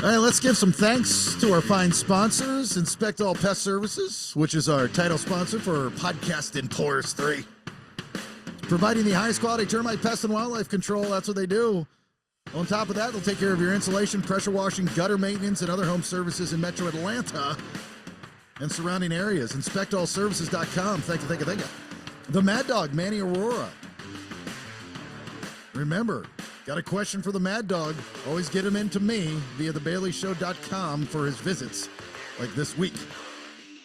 All right, let's give some thanks to our fine sponsors, Inspect All Pest Services, which is our title sponsor for Podcast in Pores 3. Providing the highest quality termite, pest, and wildlife control. That's what they do. On top of that, they'll take care of your insulation, pressure washing, gutter maintenance, and other home services in Metro Atlanta and surrounding areas. InspectAllServices.com. Thank you. The Mad Dog, Manny Aurora. Remember, got a question for the Mad Dog? Always get him into me via thebaileyshow.com for his visits, like this week.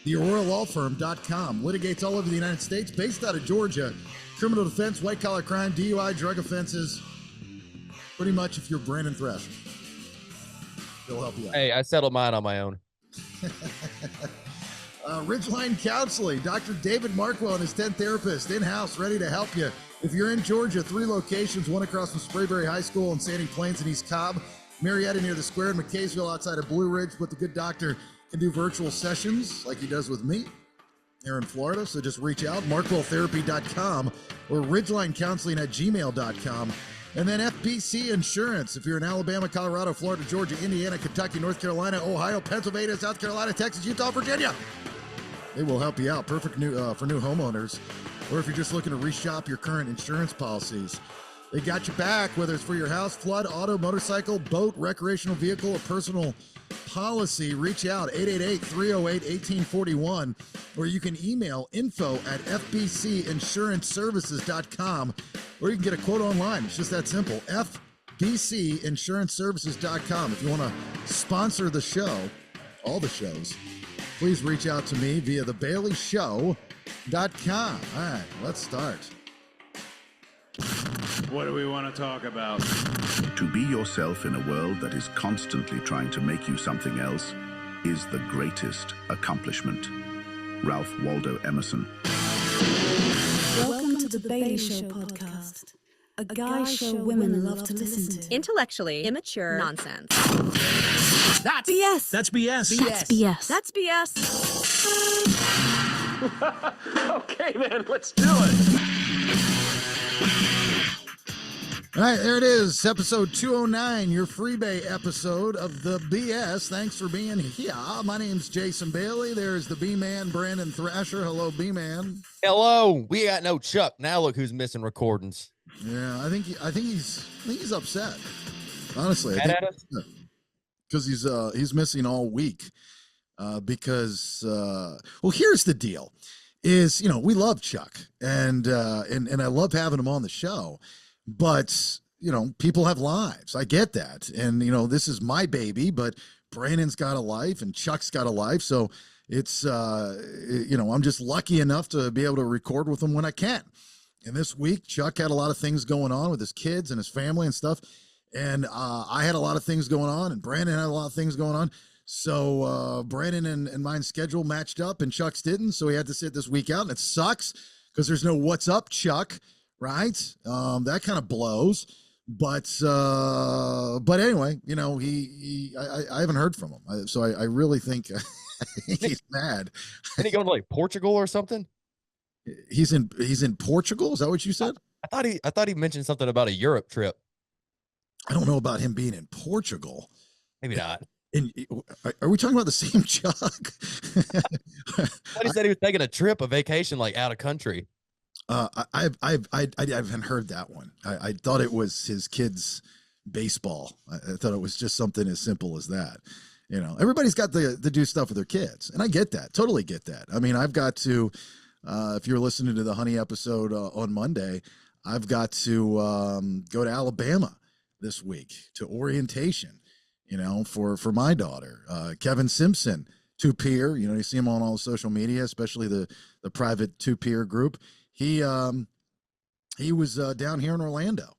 TheAuroraLawFirm.com. Litigates all over the United States, based out of Georgia. Criminal defense, white-collar crime, DUI, drug offenses. Pretty much if you're Brandon Thrasher, he'll help you out. Hey, I settled mine on my own. Ridgeline Counseling, Dr. David Markwell and his 10 therapists in-house, ready to help you. If you're in Georgia, 3 locations, one across from Freebae High School in Sandy Plains and East Cobb, Marietta near the Square in McKaysville outside of Blue Ridge, but the good doctor can do virtual sessions like he does with me here in Florida, so just reach out, markwelltherapy.com or ridgelinecounseling@gmail.com. And then FBC Insurance, if you're in Alabama, Colorado, Florida, Georgia, Indiana, Kentucky, North Carolina, Ohio, Pennsylvania, South Carolina, Texas, Utah, Virginia. They will help you out. Perfect for new homeowners. Or if you're just looking to reshop your current insurance policies. They got your back, whether it's for your house, flood, auto, motorcycle, boat, recreational vehicle, or personal policy. Reach out, 888-308-1841. Or you can email info@fbcinsuranceservices.com. Or you can get a quote online. It's just that simple. fbcinsuranceservices.com. If you want to sponsor the show, all the shows, please reach out to me via thebaileyshow.com. All right, let's start. What do we want to talk about? To be yourself in a world that is constantly trying to make you something else is the greatest accomplishment. Ralph Waldo Emerson. Welcome to the Bailey Show podcast, a guy show women love to listen to. Intellectually immature nonsense. That's BS. That's BS. That's BS. That's BS. Okay, man, let's do it. All right, there it is, episode 209, your Freebae episode of the BS. Thanks for being here. My name's Jason Bailey. There's the B-Man, Brandon Thrasher. Hello, B-Man. Hello. We got no Chuck. Now look who's missing recordings. Yeah, I think he's upset. Honestly, because he's missing all week. Because here's the deal: is we love Chuck and I love having him on the show. But, people have lives. I get that. And, this is my baby, but Brandon's got a life and Chuck's got a life. So it's, I'm just lucky enough to be able to record with him when I can. And this week, Chuck had a lot of things going on with his kids and his family and stuff. And I had a lot of things going on and Brandon had a lot of things going on. So Brandon and mine's schedule matched up and Chuck's didn't. So he had to sit this week out and it sucks because there's no what's up, Chuck. Right. That kind of blows. But anyway, I haven't heard from him. So I really think he's mad. Isn't he going to like Portugal or something? He's in Portugal. Is that what you said? I thought he mentioned something about a Europe trip. I don't know about him being in Portugal. Maybe not. And are we talking about the same Chuck? He said he was taking a vacation, like out of country. I haven't heard that one. I thought it was his kids' baseball. I thought it was just something as simple as that. Everybody's got to do stuff with their kids, and I get that. Totally get that. I mean, I've got to. If you're listening to the Honey episode on Monday, I've got to go to Alabama this week to orientation. For my daughter, Kevin Simpson, two-peer. You see him on all the social media, especially the private two-peer group. He was down here in Orlando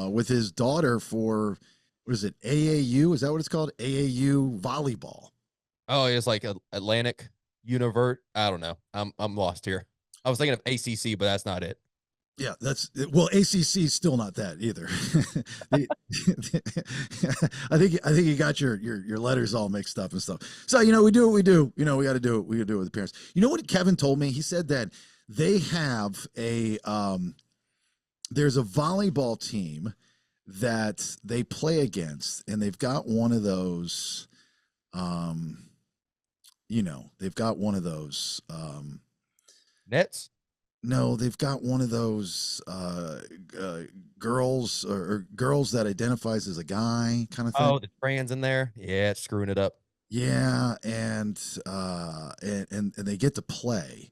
with his daughter for, what is it, AAU? Is that what it's called? AAU volleyball. Oh, it's like Atlantic Univert. I don't know. I'm lost here. I was thinking of ACC, but that's not it. Yeah, ACC is still not that either. I think you got your letters all mixed up and stuff. So we do what we do. We got to do it. We got to do it with the parents. You know what Kevin told me? He said that they have there's a volleyball team that they play against, and they've got one of those, they've got one of those, Nets. no, they've got one of those girls or girls that identifies as a guy kind of thing. Oh, the trans in there. Yeah, it's screwing it up. Yeah, and they get to play,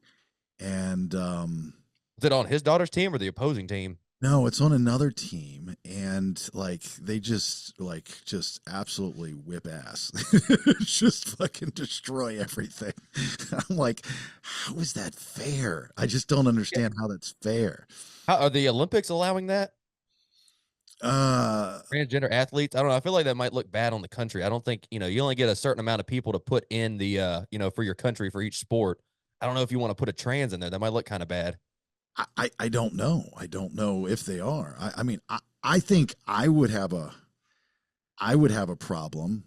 and Is it on his daughter's team or the opposing team? no, it's on another team, and like they just absolutely whip ass, just fucking destroy everything. I'm like, how is that fair? I just don't understand how that's fair. How are the Olympics allowing that? Transgender athletes? I don't know. I feel like that might look bad on the country. I don't think, you only get a certain amount of people to put in the, for your country for each sport. I don't know if you want to put a trans in there. That might look kind of bad. I don't know. I don't know if they are. I mean, I think I would have a problem,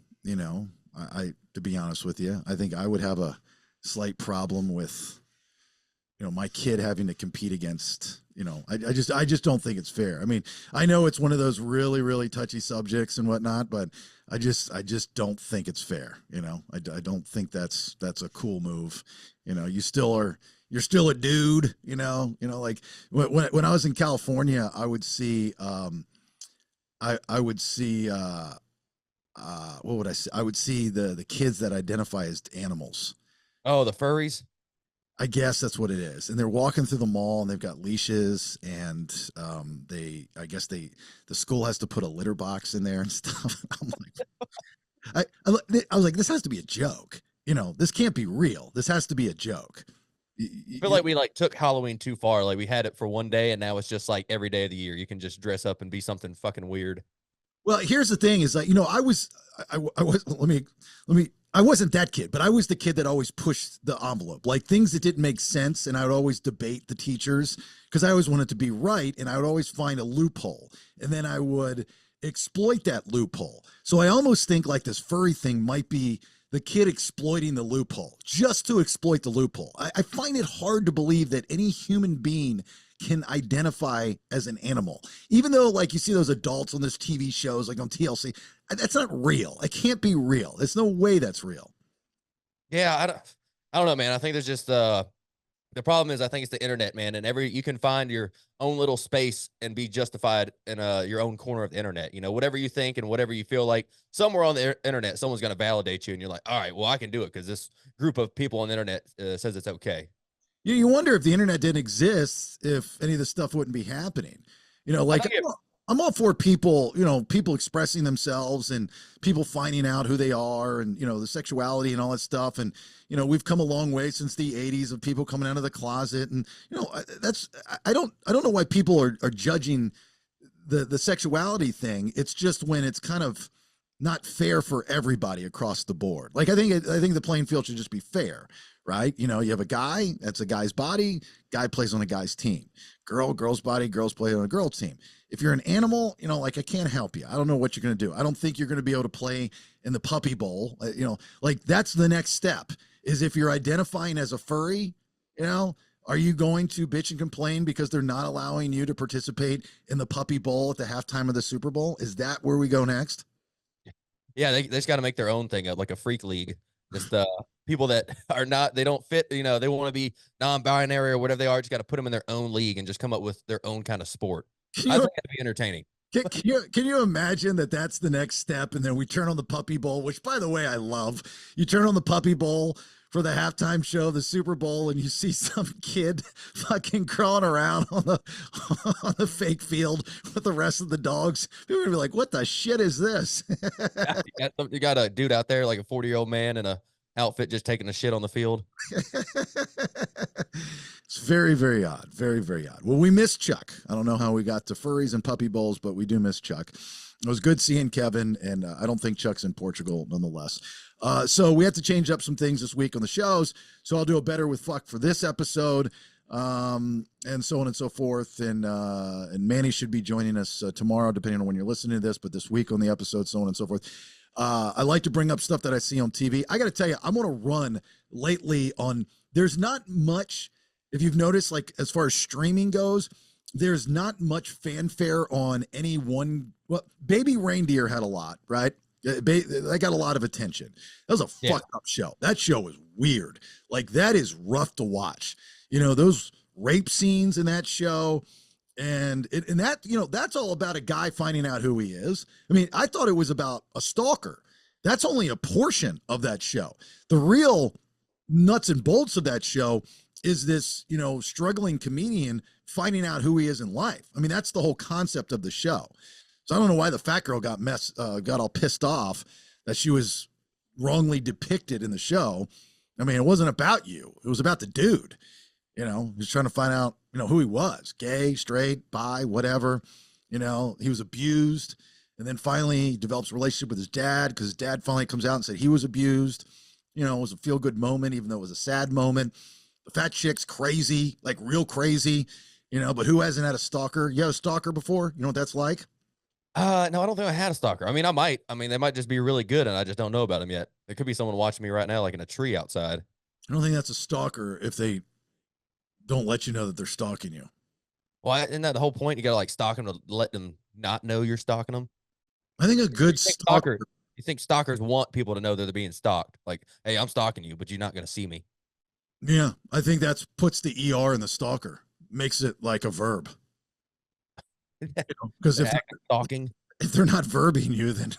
I to be honest with you, I think I would have a slight problem with, my kid having to compete against, I just don't think it's fair. I mean, I know it's one of those really, really touchy subjects and whatnot, but I just don't think it's fair. I don't think that's a cool move. You're still a dude, like when I was in California, I would see, I would see, what would I see? I would see the kids that identify as animals. Oh, the furries. I guess that's what it is. And they're walking through the mall and they've got leashes, and the school has to put a litter box in there and stuff. I'm like, I was like, this has to be a joke. This can't be real. This has to be a joke. I feel like we took Halloween too far. Like we had it for one day and now it's just like every day of the year. You can just dress up and be something fucking weird. Well, here's the thing is like, I wasn't that kid, but I was the kid that always pushed the envelope, like things that didn't make sense. And I would always debate the teachers because I always wanted to be right. And I would always find a loophole, and then I would exploit that loophole. So I almost think like this furry thing might be the kid exploiting the loophole just to exploit the loophole. I find it hard to believe that any human being can identify as an animal, even though like you see those adults on this TV shows, like on TLC, that's not real. It can't be real. There's no way that's real. Yeah. I don't know, man. I think there's just, the problem is I think it's the internet, man. And you can find your own little space and be justified in your own corner of the internet. Whatever you think and whatever you feel like, somewhere on the internet, someone's going to validate you. And you're like, all right, well, I can do it because this group of people on the internet says it's okay. You wonder if the internet didn't exist, if any of this stuff wouldn't be happening. I'm all for people, people expressing themselves and people finding out who they are and, the sexuality and all that stuff. And, we've come a long way since the 80s of people coming out of the closet. And, I don't know why people are judging the sexuality thing. It's just when it's kind of not fair for everybody across the board. Like, I think the playing field should just be fair, right? You have a guy, that's a guy's body, guy plays on a guy's team. Girl's body, girls play on a girl's team. If you're an animal, I can't help you. I don't know what you're going to do. I don't think you're going to be able to play in the puppy bowl. Like that's the next step is if you're identifying as a furry, are you going to bitch and complain because they're not allowing you to participate in the puppy bowl at the halftime of the Super Bowl? Is that where we go next? Yeah. They just got to make their own thing up, like a freak league. Just people that are not, they don't fit, they want to be non-binary or whatever they are. Just got to put them in their own league and just come up with their own kind of sport. I think that'd be entertaining. Can you imagine that that's the next step? And then we turn on the puppy bowl, which by the way, I love. You turn on the puppy bowl for the halftime show, the Super Bowl, and you see some kid fucking crawling around on the fake field with the rest of the dogs. People are gonna be like, what the shit is this? You got a dude out there, like a 40-year-old man in a outfit, just taking a shit on the field. It's very, very odd. Very, very odd. Well, we miss Chuck. I don't know how we got to furries and puppy bowls, but we do miss Chuck. It was good seeing Kevin, and I don't think Chuck's in Portugal nonetheless. So we had to change up some things this week on the shows. So I'll do a better with fuck for this episode, and so on and so forth. And Manny should be joining us tomorrow, depending on when you're listening to this, but this week on the episode, so on and so forth. I like to bring up stuff that I see on TV. I got to tell you, I'm on a run lately on, there's not much, if you've noticed, like as far as streaming goes, there's not much fanfare on any one. Well, Baby Reindeer had a lot, right? They got a lot of attention. That was a fucked up show. That show was weird. Like, that is rough to watch. You know, those rape scenes in that show. And that, you know, that's all about a guy finding out who he is. I mean, I thought it was about a stalker. That's only a portion of that show. The real nuts and bolts of that show is this, you know, struggling comedian finding out who he is in life. I mean, that's the whole concept of the show. So I don't know why the fat girl got all pissed off that she was wrongly depicted in the show. I mean, it wasn't about you. It was about the dude. You know, he's trying to find out, you know, who he was, gay, straight, bi, whatever. You know, he was abused. And then finally he develops a relationship with his dad because his dad finally comes out and said he was abused. You know, it was a feel-good moment, even though it was a sad moment. The fat chick's crazy, like real crazy, you know, but who hasn't had a stalker? You had a stalker before? You know what that's like? No, I don't think I had a stalker. I mean, I might. I mean, they might just be really good and I just don't know about them yet. There could be someone watching me right now, like in a tree outside. I don't think that's a stalker if they don't let you know that they're stalking you. Well, isn't that the whole point? You got to like stalk them to let them not know you're stalking them. I think a good stalker. You think stalkers want people to know that they're being stalked? Like, hey, I'm stalking you, but you're not going to see me. Yeah, I think that's puts the ER in the stalker, makes it like a verb. Because if they're not verbing you, then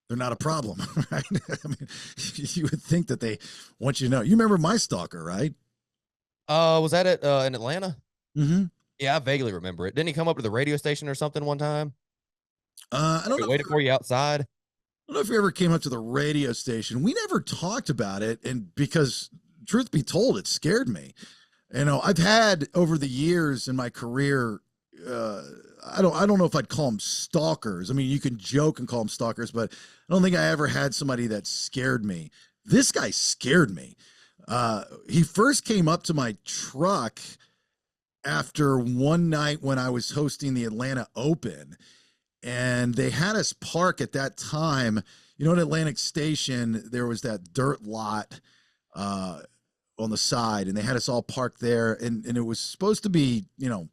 they're not a problem, right? I mean, you would think that they want you to know. You remember my stalker, right? Was that it in Atlanta? Mm-hmm. Yeah, I vaguely remember it. Didn't he come up to the radio station or something one time? I don't know. Waited for you outside. I don't know if you ever came up to the radio station. We never talked about it, and because truth be told, it scared me. You know, I've had over the years in my career, I don't know if I'd call them stalkers. I mean, you can joke and call them stalkers, but I don't think I ever had somebody that scared me. This guy scared me. He first came up to my truck after one night when I was hosting the Atlanta Open, and they had us park at that time. You know, at Atlantic Station, there was that dirt lot on the side, and they had us all parked there, and it was supposed to be, you know,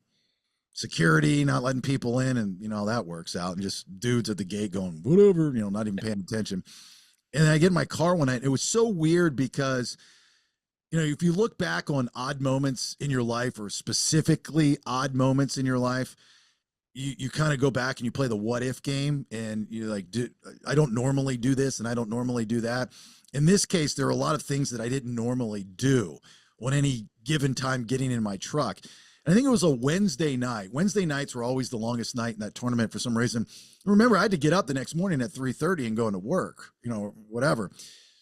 security, not letting people in, and you know how that works out, and just dudes at the gate going, whatever, you know, not even paying attention. And I get in my car one night. It was so weird because, you know, if you look back on odd moments in your life, or specifically odd moments in your life, you kind of go back and you play the what if game, and you're like, I don't normally do this and I don't normally do that. In this case, there are a lot of things that I didn't normally do on any given time getting in my truck. And I think it was a Wednesday night. Wednesday nights were always the longest night in that tournament for some reason. Remember, I had to get up the next morning at 3:30 and go into work, you know, whatever.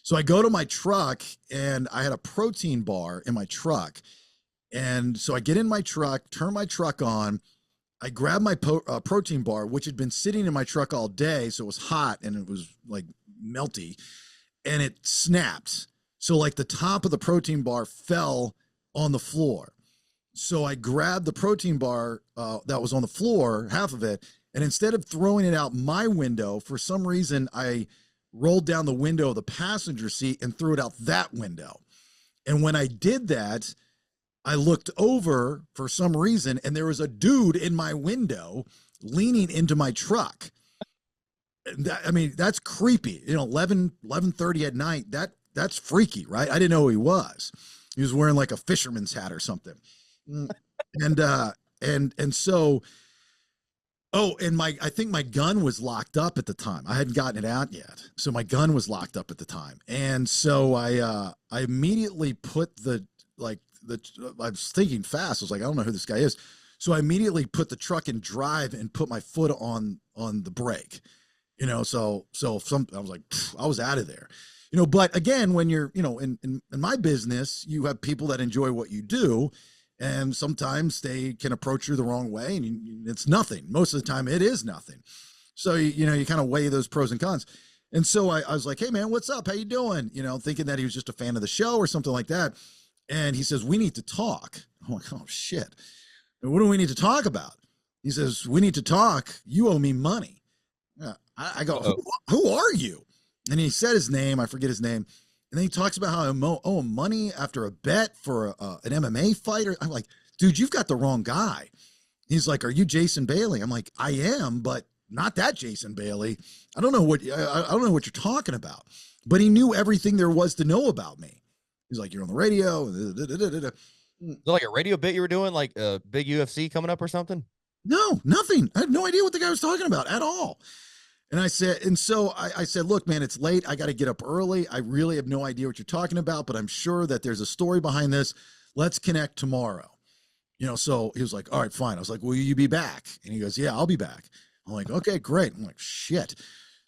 So I go to my truck, and I had a protein bar in my truck. And so I get in my truck, turn my truck on. I grab my protein bar, which had been sitting in my truck all day. So it was hot and it was like melty, and it snapped. So like the top of the protein bar fell on the floor. So I grabbed the protein bar that was on the floor, half of it, and instead of throwing it out my window, for some reason, I rolled down the window of the passenger seat and threw it out that window. And when I did that, I looked over for some reason, and there was a dude in my window leaning into my truck. That, I mean, that's creepy. You know, 11:30 at night, that's freaky, right? I didn't know who he was. He was wearing like a fisherman's hat or something. And so, oh, and I think my gun was locked up at the time. I hadn't gotten it out yet. So my gun was locked up at the time. And so I immediately put I was thinking fast. I was like, I don't know who this guy is. So I immediately put the truck in drive and put my foot on the brake, you know, so I was like, I was out of there, you know. But again, when you're, you know, in my business, you have people that enjoy what you do, and sometimes they can approach you the wrong way, and it's nothing. Most of the time it is nothing. So, you know, you kind of weigh those pros and cons. And so I was like, hey man, what's up? How you doing? You know, thinking that he was just a fan of the show or something like that. And he says, we need to talk. I'm like, oh shit. What do we need to talk about? He says, we need to talk. You owe me money. I go, who are you? And he said his name. I forget his name. And then he talks about how I owe him money after a bet for an MMA fighter. I'm like, dude, you've got the wrong guy. He's like, "Are you Jason Bailey?" I'm like, "I am, but not that Jason Bailey. I don't know what you're talking about." But he knew everything there was to know about me. He's like, "You're on the radio." Is it like a radio bit you were doing, like a big UFC coming up or something? No, nothing. I had no idea what the guy was talking about at all. And I said, "Look, man, it's late. I got to get up early. I really have no idea what you're talking about, but I'm sure that there's a story behind this. Let's connect tomorrow." So he was like, "All right, fine." I was like, "Will you be back?" And he goes, "Yeah, I'll be back." I'm like, "Okay, great." I'm like, "Shit."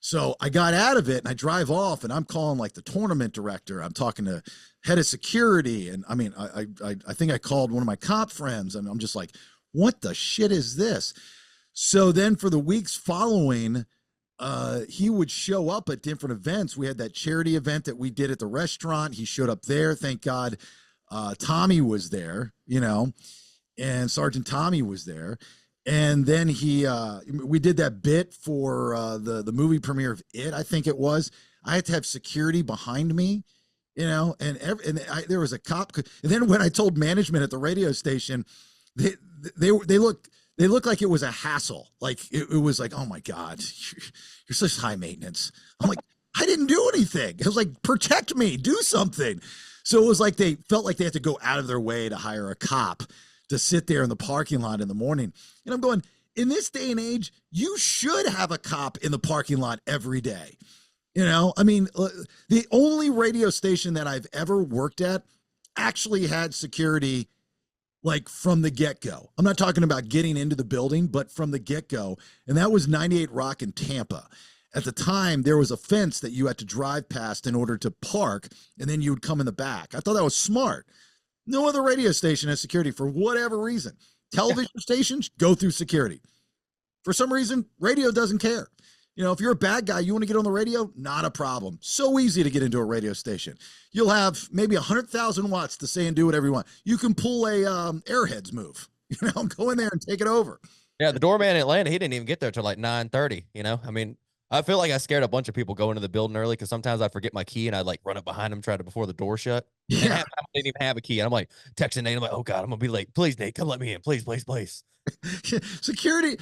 So I got out of it and I drive off and I'm calling like the tournament director. I'm talking to head of security. And I mean, I think I called one of my cop friends and I'm just like, what the shit is this? So then for the weeks following, he would show up at different events. We had that charity event that we did at the restaurant. He showed up there. Thank God. Tommy was there, and Sergeant Tommy was there. And then we did that bit for the movie premiere of It, I think it was. I had to have security behind me, and there was a cop. And then when I told management at the radio station, they looked like it was a hassle. Like it was like, "Oh my God, you're such high maintenance." I'm like, "I didn't do anything." It was like, "Protect me, do something." So it was like they felt like they had to go out of their way to hire a cop to sit there in the parking lot in the morning. And I'm going, in this day and age, you should have a cop in the parking lot every day. I mean, the only radio station that I've ever worked at actually had security like from the get-go. I'm not talking about getting into the building, but from the get-go. And that was 98 Rock in Tampa. At the time, there was a fence that you had to drive past in order to park, and then you would come in the back. I thought that was smart. No other radio station has security for whatever reason. Television stations go through security. For some reason, radio doesn't care. If you're a bad guy, you want to get on the radio, not a problem. So easy to get into a radio station. You'll have maybe 100,000 watts to say and do whatever you want. You can pull a Airheads move. Go in there and take it over. Yeah, the doorman in Atlanta, he didn't even get there till like 9:30. I mean, I feel like I scared a bunch of people going into the building early because sometimes I'd forget my key and I'd like run up behind them, before the door shut. Yeah. And half the time I didn't even have a key. And I'm like texting Nate. I'm like, "Oh God, I'm gonna be late. Please, Nate, come let me in. Please, please, please." Security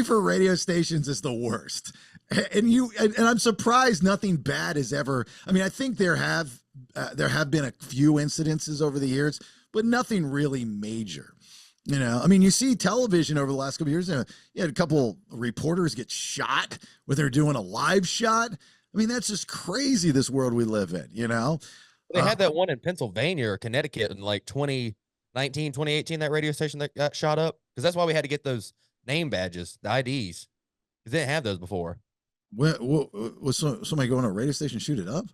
for radio stations is the worst. And I'm surprised nothing bad has ever. I mean, I think there have been a few incidences over the years, but nothing really major. I mean, you see television over the last couple of years. You had a couple reporters get shot when they're doing a live shot. I mean, that's just crazy, this world we live in, They had that one in Pennsylvania or Connecticut in like 2019, 2018, that radio station that got shot up. Because that's why we had to get those name badges, the IDs. Because they didn't have those before. Was somebody going to a radio station shoot it up?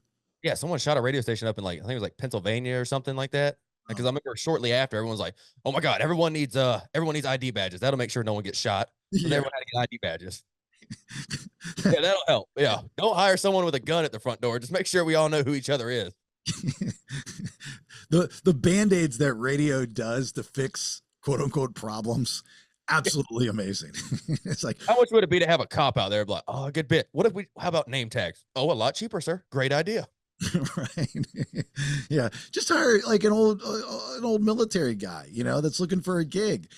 Yeah, someone shot a radio station up in I think it was like Pennsylvania or something like that. Because I remember shortly after, everyone was like, "Oh my God, everyone needs ID badges. That'll make sure no one gets shot." So everyone had to get ID badges. Yeah, that'll help. Yeah, don't hire someone with a gun at the front door. Just make sure we all know who each other is. The band-aids that radio does to fix quote unquote problems, absolutely amazing. It's like, how much would it be to have a cop out there like, "Oh, good bit. How about name tags? Oh, a lot cheaper, sir. Great idea." Right. Yeah. Just hire like an old military guy, that's looking for a gig,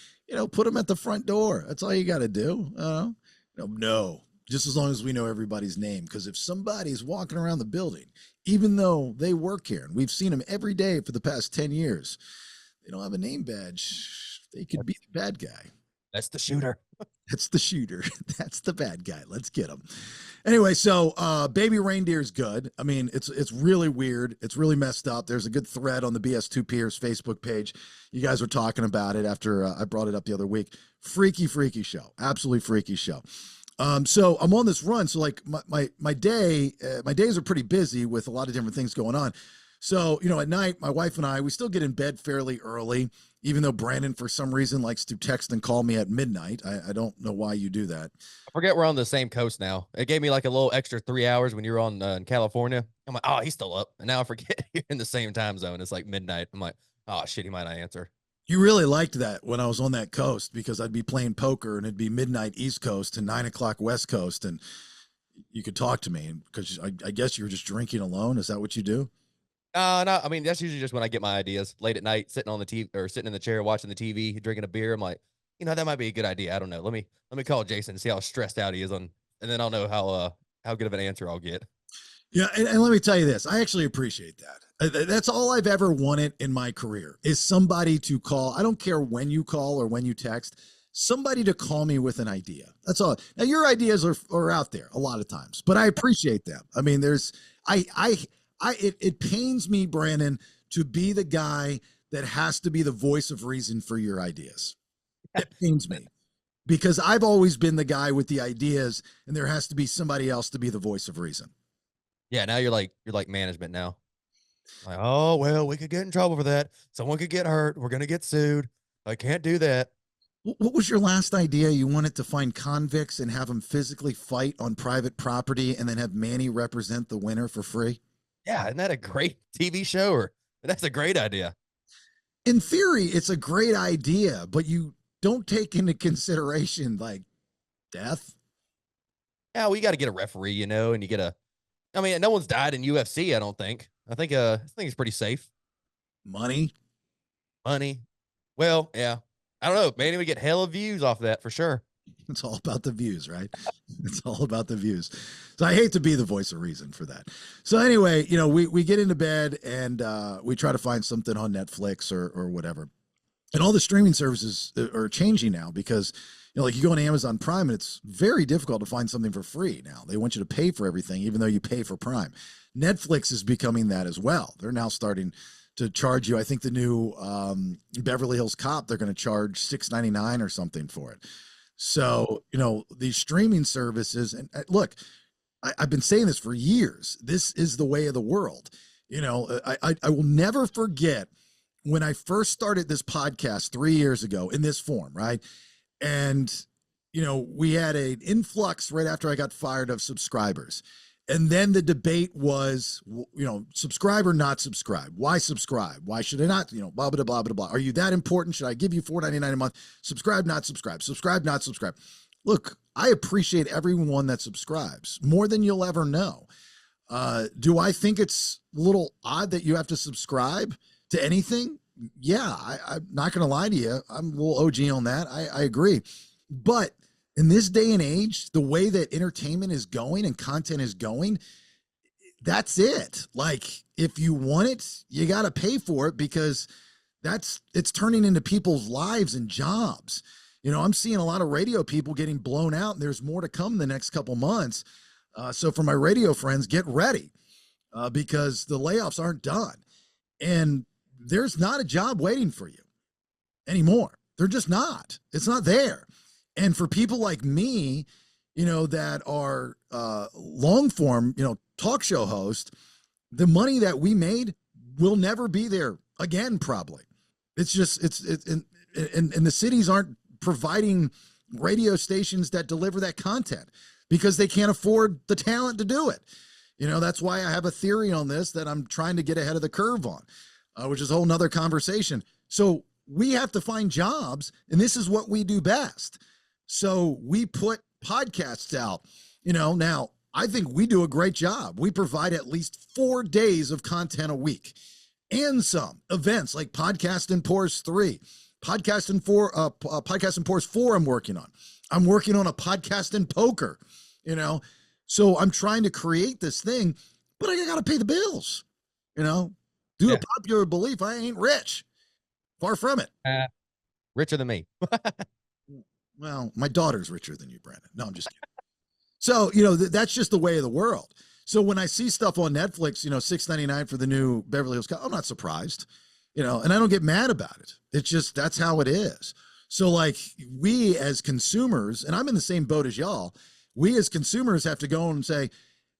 put him at the front door. That's all you got to do. No, just as long as we know everybody's name. Because if somebody's walking around the building, even though they work here and we've seen them every day for the past 10 years, they don't have a name badge. They could be the bad guy. That's the shooter. That's the shooter. That's the bad guy. Let's get him. Anyway, so Baby Reindeer is good. I mean, it's really weird. It's really messed up. There's a good thread on the BS2Peers Facebook page. You guys were talking about it after I brought it up the other week. Freaky show. Absolutely freaky show. So I'm on this run. So like my days are pretty busy with a lot of different things going on. So, at night, my wife and we still get in bed fairly early, even though Brandon, for some reason, likes to text and call me at midnight. I don't know why you do that. I forget we're on the same coast now. It gave me like a little extra 3 hours when you were on in California. I'm like, "Oh, he's still up." And now I forget you're in the same time zone. It's like midnight. I'm like, "Oh, shit, he might not answer." You really liked that when I was on that coast because I'd be playing poker and it'd be midnight East Coast and 9 o'clock West Coast. And you could talk to me because I guess you were just drinking alone. Is that what you do? No, I mean, that's usually just when I get my ideas late at night, sitting on the TV or sitting in the chair watching the TV, drinking a beer. I'm like, that might be a good idea. I don't know. Let me call Jason and see how stressed out he is and then I'll know how good of an answer I'll get. Yeah, and let me tell you this. I actually appreciate that. That's all I've ever wanted in my career is somebody to call. I don't care when you call or when you text, somebody to call me with an idea. That's all. Now, your ideas are out there a lot of times, but I appreciate them. I mean, it pains me, Brandon, to be the guy that has to be the voice of reason for your ideas. It pains me because I've always been the guy with the ideas and there has to be somebody else to be the voice of reason. Yeah, now you're like management now. Like, oh well, we could get in trouble for that. Someone could get hurt. We're gonna get sued. I can't do that. What was your last idea? You wanted to find convicts and have them physically fight on private property and then have Manny represent the winner for free? Yeah, isn't that a great TV show? Or that's a great idea. In theory, it's a great idea, but you don't take into consideration like death. Yeah, we got to get a referee, and you get I mean, no one's died in UFC, I don't think. I think it's pretty safe. Money. Well, yeah. I don't know. Maybe we get hella views off that for sure. It's all about the views, right? It's all about the views. So I hate to be the voice of reason for that. So anyway, we get into bed and we try to find something on Netflix or whatever. And all the streaming services are changing now because, like you go on Amazon Prime and it's very difficult to find something for free now. They want you to pay for everything, even though you pay for Prime. Netflix is becoming that as well. They're now starting to charge you. I think the new Beverly Hills Cop, they're going to charge $6.99 or something for it. So, these streaming services, and look, I've been saying this for years. This is the way of the world. I will never forget when I first started this podcast 3 years ago in this form, right? And, we had an influx right after I got fired of subscribers. And then the debate was, subscribe or not subscribe? Why subscribe? Why should I not? Blah, blah, blah, blah, blah. Are you that important? Should I give you $4.99 a month? Subscribe, not subscribe. Subscribe, not subscribe. Look, I appreciate everyone that subscribes more than you'll ever know. Do I think it's a little odd that you have to subscribe to anything? Yeah, I'm not going to lie to you. I'm a little OG on that. I agree. But in this day and age, the way that entertainment is going and content is going, that's it. Like, if you want it, you got to pay for it because it's turning into people's lives and jobs. I'm seeing a lot of radio people getting blown out, and there's more to come the next couple months. So for my radio friends, get ready because the layoffs aren't done. And there's not a job waiting for you anymore. They're just not. It's not there. And for people like me, that are long form, talk show host, the money that we made will never be there again, probably. It's just, and the cities aren't providing radio stations that deliver that content because they can't afford the talent to do it. That's why I have a theory on this that I'm trying to get ahead of the curve on, which is a whole nother conversation. So we have to find jobs, and this is what we do best. So we put podcasts out, now I think we do a great job. We provide at least 4 days of content a week and some events like Podcast and Pours 3, Podcast and Pours 4 I'm working on. I'm working on a podcast and poker, so I'm trying to create this thing, but I got to pay the bills, due to popular belief. I ain't rich, far from it. Richer than me. Well, my daughter's richer than you, Brandon. No, I'm just kidding. So, that's just the way of the world. So when I see stuff on Netflix, $6.99 for the new Beverly Hills Cop, I'm not surprised, and I don't get mad about it. It's just, that's how it is. So like we as consumers, and I'm in the same boat as y'all, we as consumers have to go and say,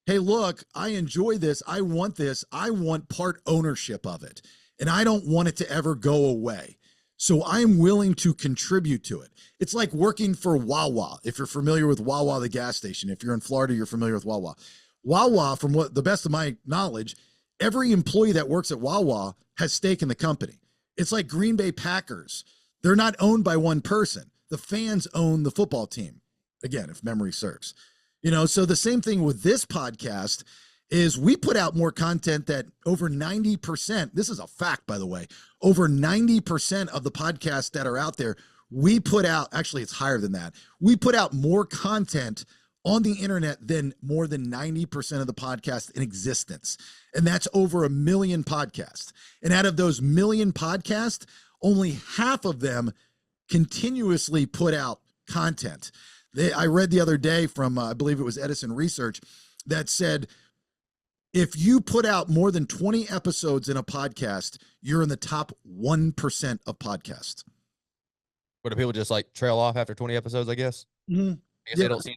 hey, look, I enjoy this. I want this. I want part ownership of it. And I don't want it to ever go away. So I'm willing to contribute to it. It's like working for Wawa. If you're familiar with Wawa, the gas station, if you're in Florida, you're familiar with Wawa. Wawa, from what the best of my knowledge, every employee that works at Wawa has stake in the company. It's like Green Bay Packers. They're not owned by one person. The fans own the football team. Again, if memory serves, so the same thing with this podcast is we put out more content that over 90%, this is a fact, by the way, over 90% of the podcasts that are out there, we put out, actually it's higher than that. We put out more content on the internet than more than 90% of the podcasts in existence. And that's over 1 million podcasts. And out of those 1 million podcasts, only half of them continuously put out content. I read the other day from, I believe it was Edison Research, that said, if you put out more than 20 episodes in a podcast, you're in the top 1% of podcasts. But do people just like trail off after 20 episodes, I guess? Mm-hmm. I guess they don't see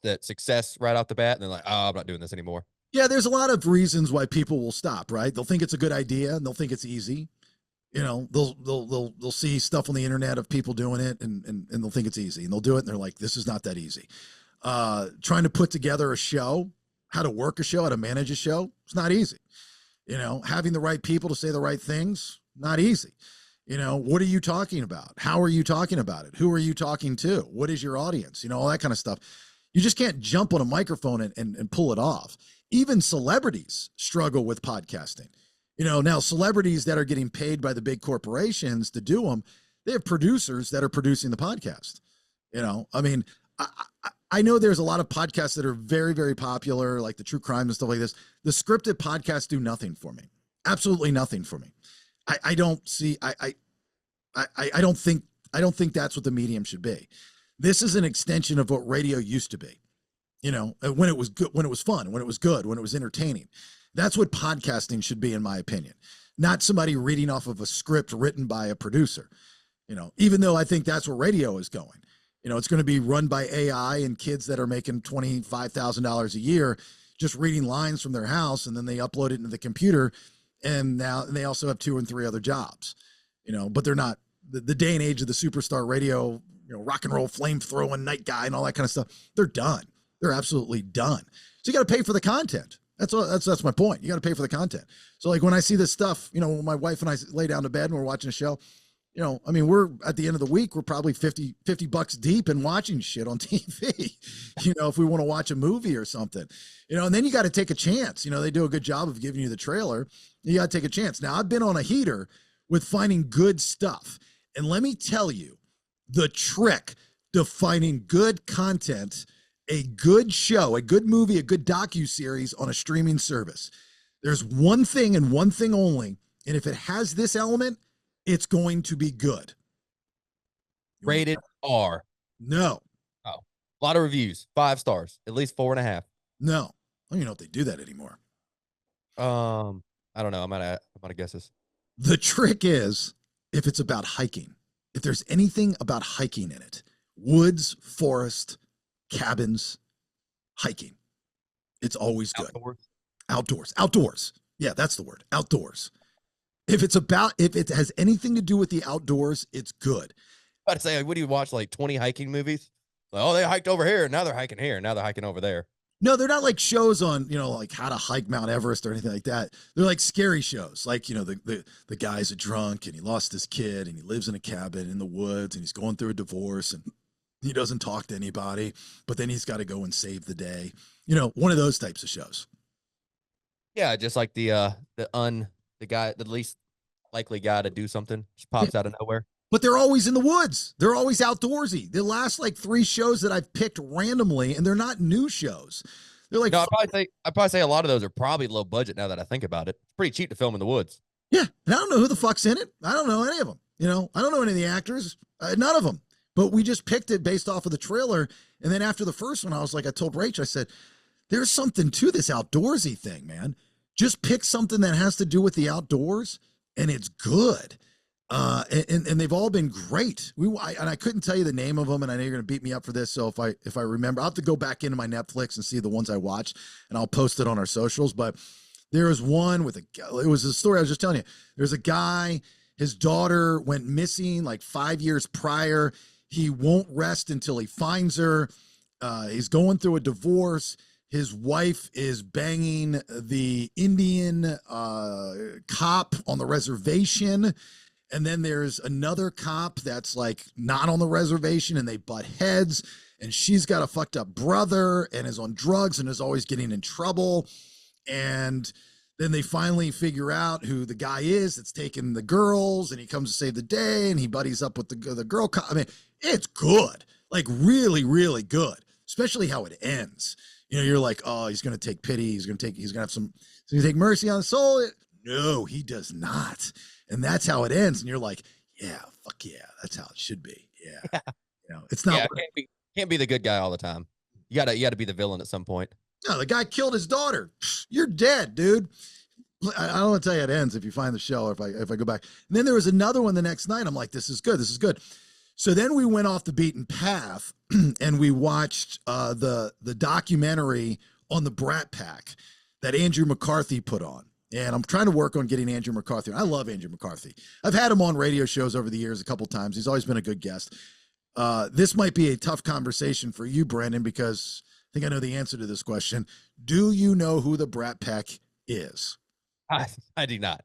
that success right off the bat, and they're like, oh, I'm not doing this anymore. Yeah, there's a lot of reasons why people will stop, right? They'll think it's a good idea and they'll think it's easy. You know, they'll see stuff on the internet of people doing it and they'll think it's easy, and they'll do it and they're like, this is not that easy. Trying to put together a show, how to work a show, how to manage a show, it's not easy. You know, having the right people to say the right things, not easy. You know, what are you talking about? How are you talking about it? Who are you talking to? What is your audience? You know, all that kind of stuff. You just can't jump on a microphone and pull it off. Even celebrities struggle with podcasting. You know, now celebrities that are getting paid by the big corporations to do them, they have producers that are producing the podcast. You know, I mean, I know there's a lot of podcasts that are very, very popular, like the true crime and stuff like this. The scripted podcasts do nothing for me. Absolutely nothing for me. I don't see, I don't think that's what the medium should be. This is an extension of what radio used to be, you know, when it was good, when it was fun, when it was good, when it was entertaining. That's what podcasting should be, in my opinion, not somebody reading off of a script written by a producer, you know, even though I think that's where radio is going. You know, it's going to be run by AI and kids that are making $25,000 a year, just reading lines from their house, and then they upload it into the computer. And now they also have 2 and 3 other jobs, you know, but they're not the day and age of the superstar radio, you know, rock and roll flame throwing night guy and all that kind of stuff. They're done. They're absolutely done. So you got to pay for the content. That's my point. You got to pay for the content. So like when I see this stuff, you know, when my wife and I lay down to bed and we're watching a show, you know, I mean, we're at the end of the week, we're probably 50 bucks deep in watching shit on TV, you know, if we want to watch a movie or something, you know, and then you got to take a chance. You know, they do a good job of giving you the trailer. You got to take a chance. Now I've been on a heater with finding good stuff. And let me tell you the trick to finding good content, a good show, a good movie, a good docuseries on a streaming service. There's one thing and one thing only. And if it has this element, it's going to be good. Rated R. No. Oh, a lot of reviews, 5 stars, at least 4.5. No. I don't even know if they do that anymore. I don't know. I'm out of guesses. The trick is if it's about hiking, if there's anything about hiking in it, woods, forest, cabins, hiking, it's always good. Outdoors. Yeah, that's the word. Outdoors. If it has anything to do with the outdoors, it's good. I was about to say, what do you watch, like 20 hiking movies? Like, oh, they hiked over here, now they're hiking here, now they're hiking over there. No, they're not like shows on, you know, like how to hike Mount Everest or anything like that. They're like scary shows. Like, you know, the guy's a drunk and he lost his kid and he lives in a cabin in the woods and he's going through a divorce and he doesn't talk to anybody, but then he's got to go and save the day. You know, one of those types of shows. Yeah, just like the guy, the least likely guy to do something, just pops out of nowhere. But they're always in the woods. They're always outdoorsy. The last like 3 shows that I've picked randomly, and they're not new shows. They're like, no, I'd probably say a lot of those are probably low budget now that I think about it. It's pretty cheap to film in the woods. Yeah. And I don't know who the fuck's in it. I don't know any of them. You know, I don't know any of the actors, none of them, but we just picked it based off of the trailer. And then after the first one, I was like, I told Rach, I said, there's something to this outdoorsy thing, man. Just pick something that has to do with the outdoors and it's good. And they've all been great. And I couldn't tell you the name of them, and I know you're going to beat me up for this. So if I remember, I'll have to go back into my Netflix and see the ones I watched, and I'll post it on our socials. But there was one it was a story I was just telling you. There's a guy, his daughter went missing like 5 years prior. He won't rest until he finds her. He's going through a divorce. His wife is banging the Indian cop on the reservation. And then there's another cop that's like not on the reservation and they butt heads, and she's got a fucked up brother and is on drugs and is always getting in trouble. And Then they finally figure out who the guy is that's taking the girls, and he comes to save the day, and he buddies up with the girl. I mean, it's good, like really, really good, especially how it ends. You know, you're like, oh, he's going to take pity. He's going to have some, he's going to take mercy on the soul. No, he does not. And that's how it ends. And you're like, yeah, fuck yeah, that's how it should be. Yeah. You know, it's not. Yeah, can't be the good guy all the time. You gotta be the villain at some point. No, the guy killed his daughter. You're dead, dude. I don't want to tell you how it ends if you find the show, or if I go back. And then there was another one the next night. I'm like, this is good. This is good. So then we went off the beaten path and we watched the documentary on the Brat Pack that Andrew McCarthy put on. And I'm trying to work on getting Andrew McCarthy. I love Andrew McCarthy. I've had him on radio shows over the years a couple times. He's always been a good guest. This might be a tough conversation for you, Brandon, because I think I know the answer to this question. Do you know who the Brat Pack is? I do not.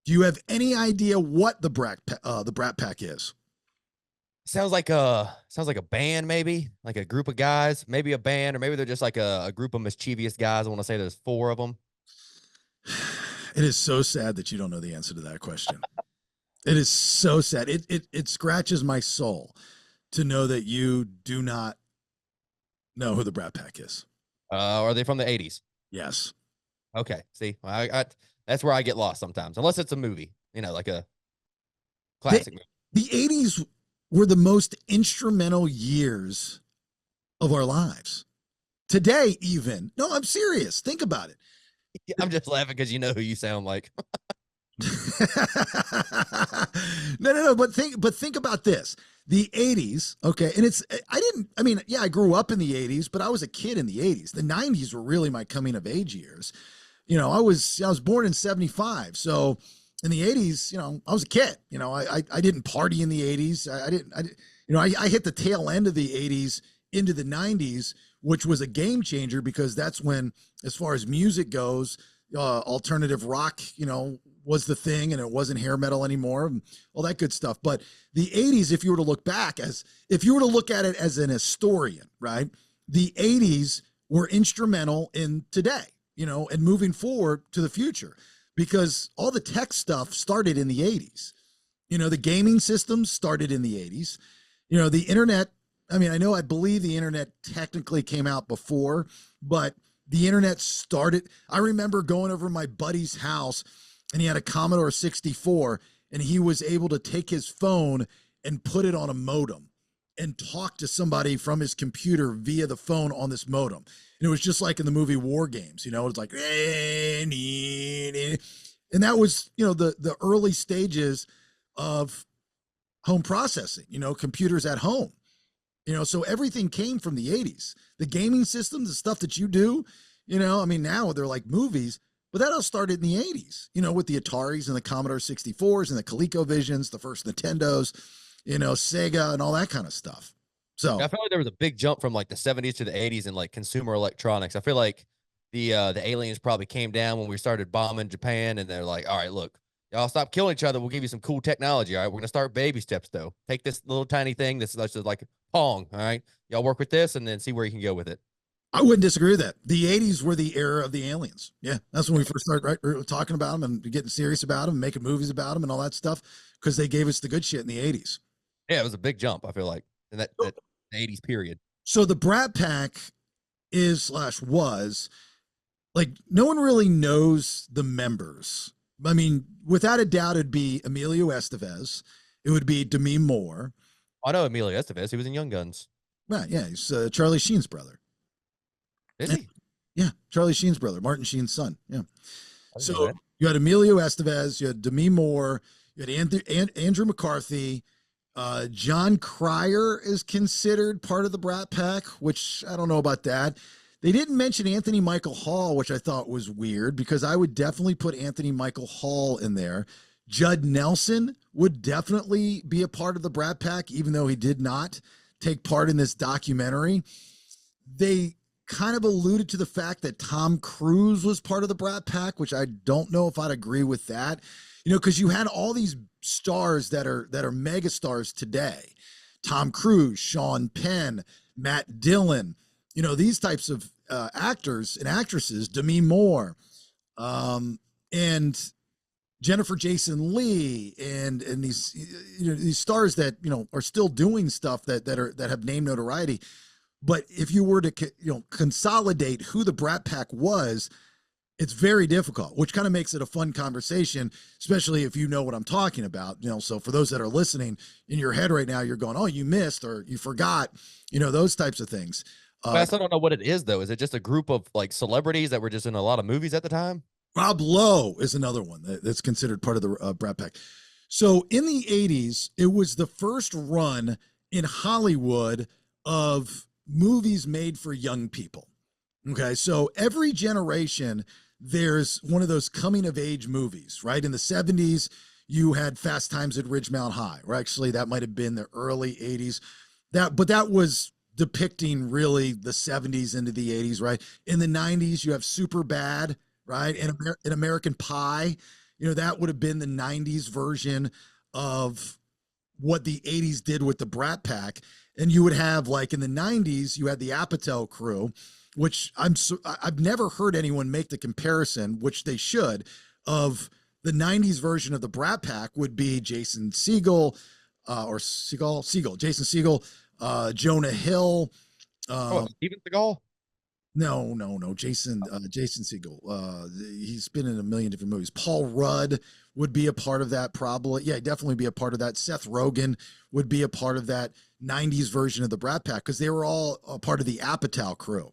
Do you have any idea what the Brat Pack is? Sounds like a band, maybe like a group of guys, maybe a band, or maybe they're just like a group of mischievous guys. I want to say there's 4 of them. It is so sad that you don't know the answer to that question. It is so sad. It scratches my soul to know that you do not know who the Brat Pack is. Are they from the 80s? Yes. Okay. See, I that's where I get lost sometimes, unless it's a movie, you know, like a classic movie. The 80s were the most instrumental years of our lives. Today, even. No, I'm serious. Think about it. I'm just laughing because you know who you sound like. No. But think about this. The 80s, okay, and I grew up in the 80s, but I was a kid in the 80s. The 90s were really my coming of age years. You know, I was born in 75. So in the 80s, you know, I was a kid. You know, I didn't party in the 80s. I hit the tail end of the 80s into the 90s, which was a game changer because that's when, as far as music goes, alternative rock, you know, was the thing, and it wasn't hair metal anymore, and all that good stuff. But the 80s, if you were to look at it as an historian, right? The 80s were instrumental in today, you know, and moving forward to the future, because all the tech stuff started in the 80s. You know, the gaming systems started in the 80s. You know, the internet, I believe the internet technically came out before, but the internet started. I remember going over to my buddy's house, and he had a Commodore 64, and he was able to take his phone and put it on a modem and talk to somebody from his computer via the phone on this modem. And it was just like in the movie War Games, you know, it's like, and that was, you know, the early stages of home processing, you know, computers at home, you know, so everything came from the 80s. The gaming systems, the stuff that you do, you know, now they're like movies, but that all started in the 80s, you know, with the Ataris and the Commodore 64s and the ColecoVisions, the first Nintendos, you know, Sega and all that kind of stuff. So I feel like there was a big jump from like the 70s to the 80s in like consumer electronics. I feel like the aliens probably came down when we started bombing Japan, and they're like, all right, look, y'all stop killing each other. We'll give you some cool technology. All right, we're going to start baby steps, though. Take this little tiny thing that's like Pong. All right, y'all work with this and then see where you can go with it. I wouldn't disagree with that. The 80s were the era of the aliens. Yeah, that's when we first started talking about them and getting serious about them, making movies about them and all that stuff, because they gave us the good shit in the 80s. Yeah, it was a big jump, I feel like, in that 80s period. So the Brat Pack was, like, no one really knows the members. I mean, without a doubt, it'd be Emilio Estevez. It would be Demi Moore. I know Emilio Estevez. He was in Young Guns. Right, yeah, he's Charlie Sheen's brother. Is he? Yeah, Charlie Sheen's brother, Martin Sheen's son. Yeah. So you had Emilio Estevez, you had Demi Moore, you had Andrew McCarthy. John Cryer is considered part of the Brat Pack, which I don't know about that. They didn't mention Anthony Michael Hall, which I thought was weird, because I would definitely put Anthony Michael Hall in there. Judd Nelson would definitely be a part of the Brat Pack, even though he did not take part in this documentary. They kind of alluded to the fact that Tom Cruise was part of the Brat Pack, which I don't know if I'd agree with that. You know, because you had all these stars that are mega stars today. Tom Cruise, Sean Penn, Matt Dillon, you know, these types of actors and actresses, Demi Moore, and Jennifer Jason Leigh and these, these stars that, are still doing stuff that have name notoriety. But if you were to, consolidate who the Brat Pack was, it's very difficult, which kind of makes it a fun conversation, especially if you know what I'm talking about. So for those that are listening, in your head right now, you're going, oh, you missed or you forgot, those types of things. I still don't know what it is, though. Is it just a group of like celebrities that were just in a lot of movies at the time? Rob Lowe is another one that's considered part of the Brat Pack. So in the 80s, it was the first run in Hollywood of movies made for young people. Okay, so every generation, there's one of those coming of age movies, right? In the 70s, you had Fast Times at Ridgemount High, or actually that might have been the early 80s. But that was depicting really the 70s into the 80s, right? In the 90s, you have Super Bad, right? And American Pie, that would have been the 90s version of what the 80s did with the Brat Pack. And you would have, like, in the 90s, you had the Apatow crew, which I've never heard anyone make the comparison, which they should, of the 90s version of the Brat Pack would be Jason Segel, Jason Segel, Jonah Hill. Steven Seagal? No. Jason Segel. He's been in a million different movies. Paul Rudd would be a part of that, probably. Yeah, definitely be a part of that. Seth Rogen would be a part of that 90s version of the Brat Pack, because they were all a part of the Apatow crew.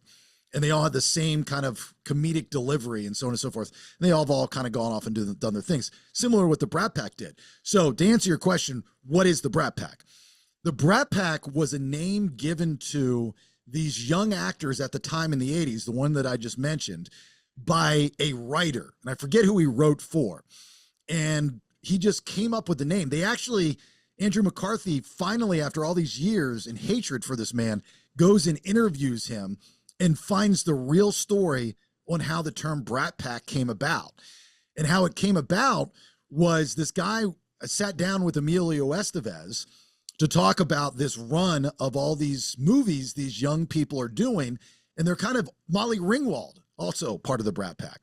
And they all had the same kind of comedic delivery and so on and so forth. And they all kind of gone off and done their things, similar to what the Brat Pack did. So to answer your question, what is the Brat Pack? The Brat Pack was a name given to these young actors at the time in the 80s, the one that I just mentioned, by a writer. And I forget who he wrote for. And he just came up with the name. They actually, Andrew McCarthy, finally, after all these years and hatred for this man, goes and interviews him and finds the real story on how the term Brat Pack came about. And how it came about was this guy sat down with Emilio Estevez to talk about this run of all these movies these young people are doing. And they're kind of Molly Ringwald, also part of the Brat Pack.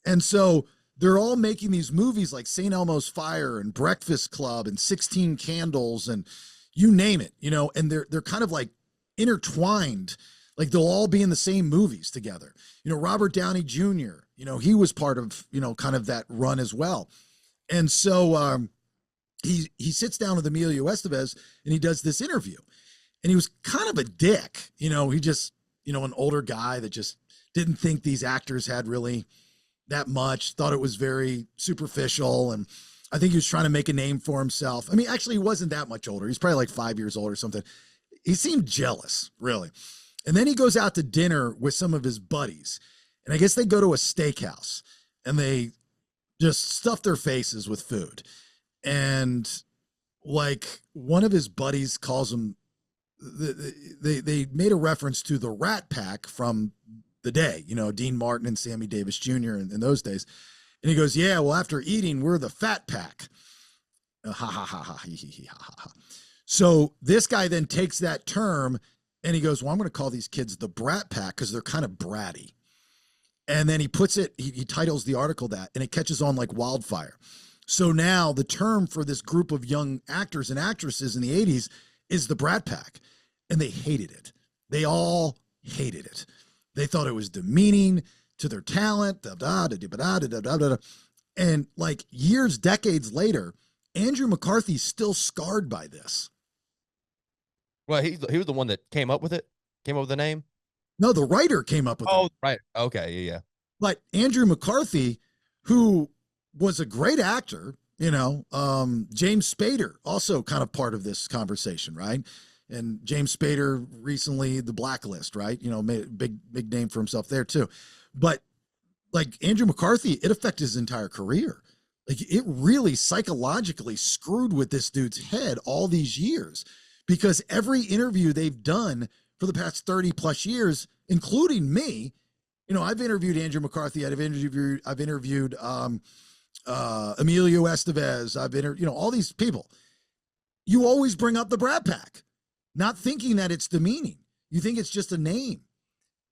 And so they're all making these movies like St. Elmo's Fire and Breakfast Club and 16 Candles and you name it, and they're kind of like intertwined. Like they'll all be in the same movies together. Robert Downey Jr., he was part of, kind of that run as well. And so he sits down with Emilio Estevez and he does this interview. And he was kind of a dick. He just, an older guy that just didn't think these actors had really that much, thought it was very superficial. And I think he was trying to make a name for himself. I mean, actually, he wasn't that much older. He's probably like 5 years old or something. He seemed jealous, really. And then he goes out to dinner with some of his buddies. And I guess they go to a steakhouse and they just stuff their faces with food. And like one of his buddies calls him, they made a reference to the Rat Pack from the day, Dean Martin and Sammy Davis Jr. in those days. And he goes, yeah, well, after eating, we're the Fat Pack. Ha ha ha ha ha ha. So this guy then takes that term and he goes, well, I'm going to call these kids the Brat Pack because they're kind of bratty. And then he puts it, he titles the article that, and it catches on like wildfire. So now the term for this group of young actors and actresses in the 80s is the Brat Pack. And they hated it. They all hated it. They thought it was demeaning to their talent. And like years, decades later, Andrew McCarthy's still scarred by this. Well, he was the one that came up with it, came up with the name. No, the writer came up with it. Oh, right. Okay. Yeah. But Andrew McCarthy, who was a great actor, James Spader, also kind of part of this conversation, right? And James Spader recently, The Blacklist, right? Made a big name for himself there too. But like Andrew McCarthy, it affected his entire career. Like it really psychologically screwed with this dude's head all these years, because every interview they've done for the past 30 plus years, including me, I've interviewed Andrew McCarthy. I've interviewed Emilio Estevez. I've interviewed, all these people. You always bring up the Brat Pack, not thinking that it's demeaning. You think it's just a name.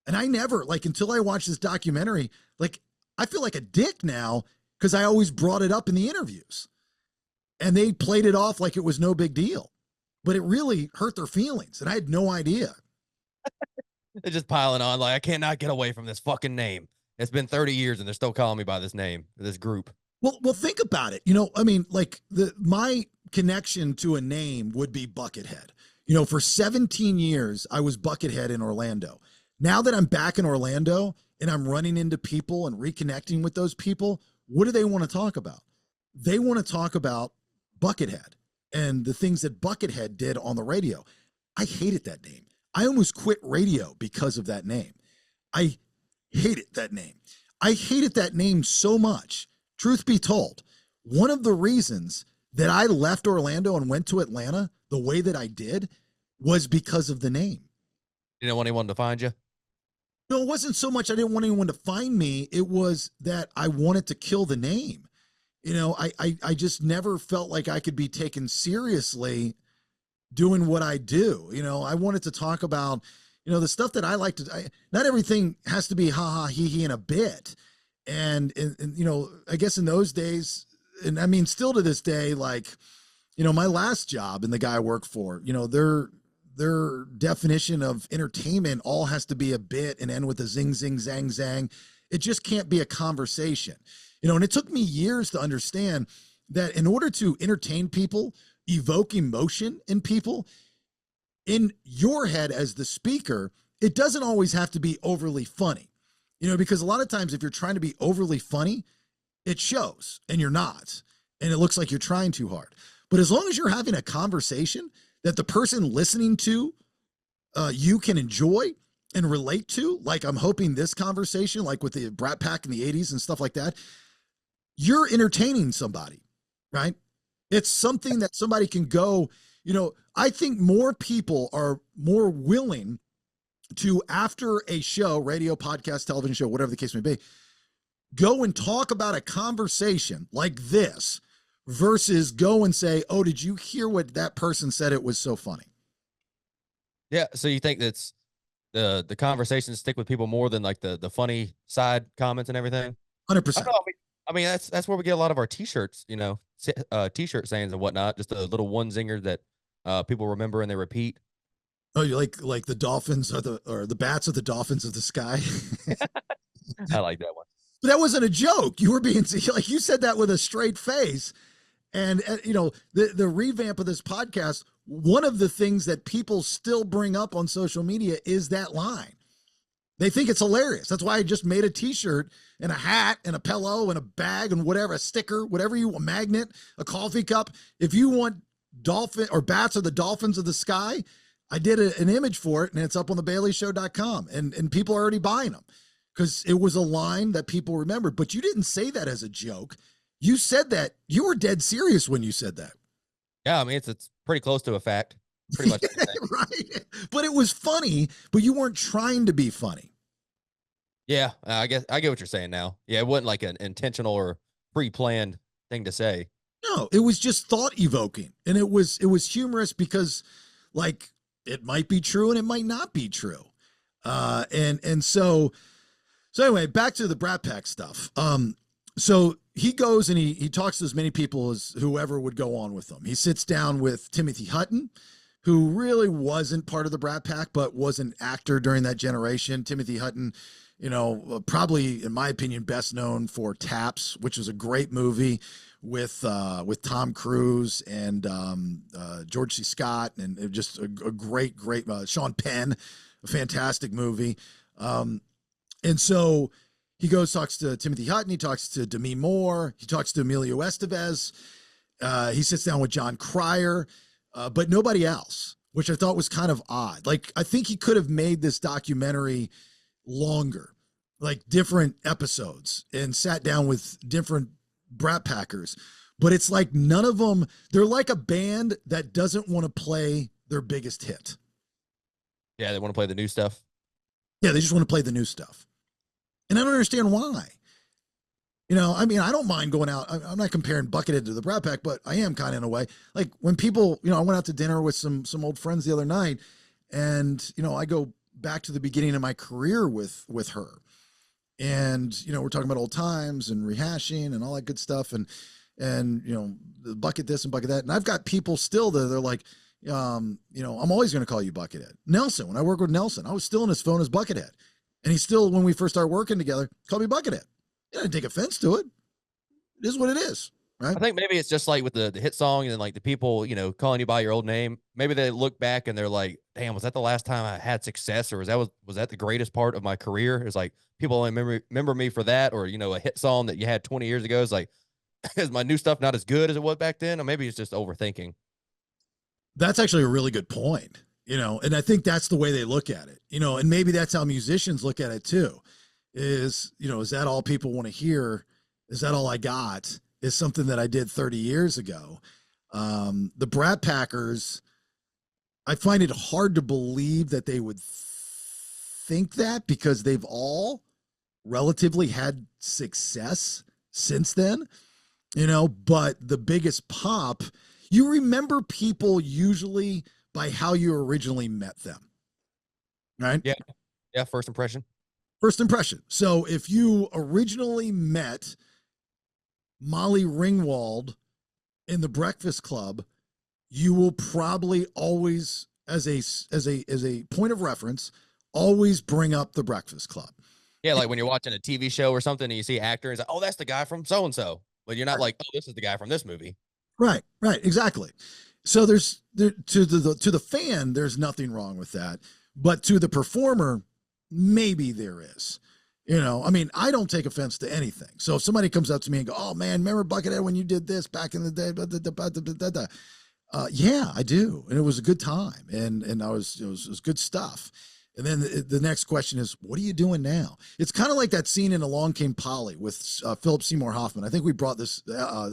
And I never, like, until I watched this documentary, like, I feel like a dick now because I always brought it up in the interviews and they played it off like it was no big deal, but it really hurt their feelings. And I had no idea. They're just piling on. Like, I cannot get away from this fucking name. It's been 30 years and they're still calling me by this name, this group. Well, think about it. I mean, like my connection to a name would be Buckethead. For 17 years, I was Buckethead in Orlando. Now that I'm back in Orlando and I'm running into people and reconnecting with those people, what do they want to talk about? They want to talk about Buckethead and the things that Buckethead did on the radio. I hated that name. I almost quit radio because of that name. I hated that name. I hated that name so much. Truth be told, one of the reasons that I left Orlando and went to Atlanta the way that I did was because of the name. You didn't want anyone to find you? No, it wasn't so much I didn't want anyone to find me. It was that I wanted to kill the name. I just never felt like I could be taken seriously doing what I do. I wanted to talk about, the stuff that I like to, not everything has to be ha ha, he, in a bit. And, I guess in those days, and I mean, still to this day, like, my last job and the guy I work for, their definition of entertainment all has to be a bit and end with a zing, zing, zang, zang. It just can't be a conversation, and it took me years to understand that in order to entertain people, evoke emotion in people, in your head as the speaker, it doesn't always have to be overly funny, because a lot of times if you're trying to be overly funny, it shows and you're not, and it looks like you're trying too hard. But as long as you're having a conversation that the person listening to you can enjoy and relate to, like I'm hoping this conversation, like with the Brat Pack in the 80s and stuff like that, you're entertaining somebody, right? It's something that somebody can go, I think more people are more willing to, after a show, radio, podcast, television show, whatever the case may be, go and talk about a conversation like this versus go and say, oh, did you hear what that person said? It was so funny. Yeah. So you think that's the conversations stick with people more than like the funny side comments and everything? 100%. I mean, that's where we get a lot of our t-shirts, t-shirt sayings and whatnot. Just a little one zinger that people remember and they repeat. Oh, you like the dolphins or the bats are the dolphins of the sky. I like that one. But that wasn't a joke. You were being like, you said that with a straight face. And the revamp of this podcast, one of the things that people still bring up on social media is that line. They think it's hilarious. That's why I just made a t-shirt and a hat and a pillow and a bag and whatever, a sticker, whatever you want, a magnet, a coffee cup. If you want dolphin or bats are the dolphins of the sky, I did an image for it and it's up on thebaileyshow.com and people are already buying them because it was a line that people remembered. But you didn't say that as a joke. You said that. You were dead serious when you said that. Yeah, I mean, it's pretty close to a fact. Pretty much. Right. But it was funny, but you weren't trying to be funny. Yeah, I guess I get what you're saying now. Yeah, it wasn't like an intentional or pre-planned thing to say. No, it was just thought evoking. And it was humorous because like it might be true and it might not be true. So anyway, back to the Brat Pack stuff. So he goes and he talks to as many people as whoever would go on with him. He sits down with Timothy Hutton, who really wasn't part of the Brat Pack, but was an actor during that generation. Timothy Hutton, probably in my opinion, best known for Taps, which was a great movie with Tom Cruise and George C. Scott, and just a great Sean Penn, a fantastic movie. And so he goes, talks to Timothy Hutton. He talks to Demi Moore. He talks to Emilio Estevez. He sits down with John Cryer, but nobody else, which I thought was kind of odd. Like, I think he could have made this documentary longer, like different episodes, and sat down with different Brat Packers. But it's like none of them, they're like a band that doesn't want to play their biggest hit. Yeah, they want to play the new stuff. Yeah, they just want to play the new stuff. And I don't understand why. I mean, I don't mind going out. I'm not comparing Buckethead to the Brat Pack, but I am kind of in a way. Like when people, I went out to dinner with some old friends the other night, and I go back to the beginning of my career with her, and we're talking about old times and rehashing and all that good stuff, and the bucket this and bucket that. And I've got people still that they're like, I'm always going to call you Buckethead. Nelson, when I work with Nelson, I was still on his phone as Buckethead, and he still, when we first started working together, called me Buckethead. I didn't take offense to it. It is what it is. Right? I think maybe it's just like with the hit song and like the people, calling you by your old name. Maybe they look back and they're like, damn, was that the last time I had success? Or was that the greatest part of my career? It's like people only remember me for that, or, a hit song that you had 20 years ago. It's like, is my new stuff not as good as it was back then? Or maybe it's just overthinking. That's actually a really good point, and I think that's the way they look at it, and maybe that's how musicians look at it too, is that all people want to hear? Is that all I got? Is something that I did 30 years ago. The Brat Packers, I find it hard to believe that they would think that, because they've all relatively had success since then, but the biggest pop, you remember people usually by how you originally met them, right? Yeah. Yeah. First impression. So if you originally met Molly Ringwald in the Breakfast Club, you will probably always, as a point of reference, always bring up the Breakfast Club. Yeah, like when you're watching a TV show or something and you see actors, like, oh, that's the guy from so and so. But you're not like, oh, this is the guy from this movie. Right, exactly. So to the fan, there's nothing wrong with that, but to the performer, maybe there is. I don't take offense to anything. So if somebody comes up to me and go, oh man, remember Buckethead when you did this back in the day? Yeah, I do. And it was a good time. And it was good stuff. And then the next question is, what are you doing now? It's kind of like that scene in Along Came Polly with Philip Seymour Hoffman. I think we brought this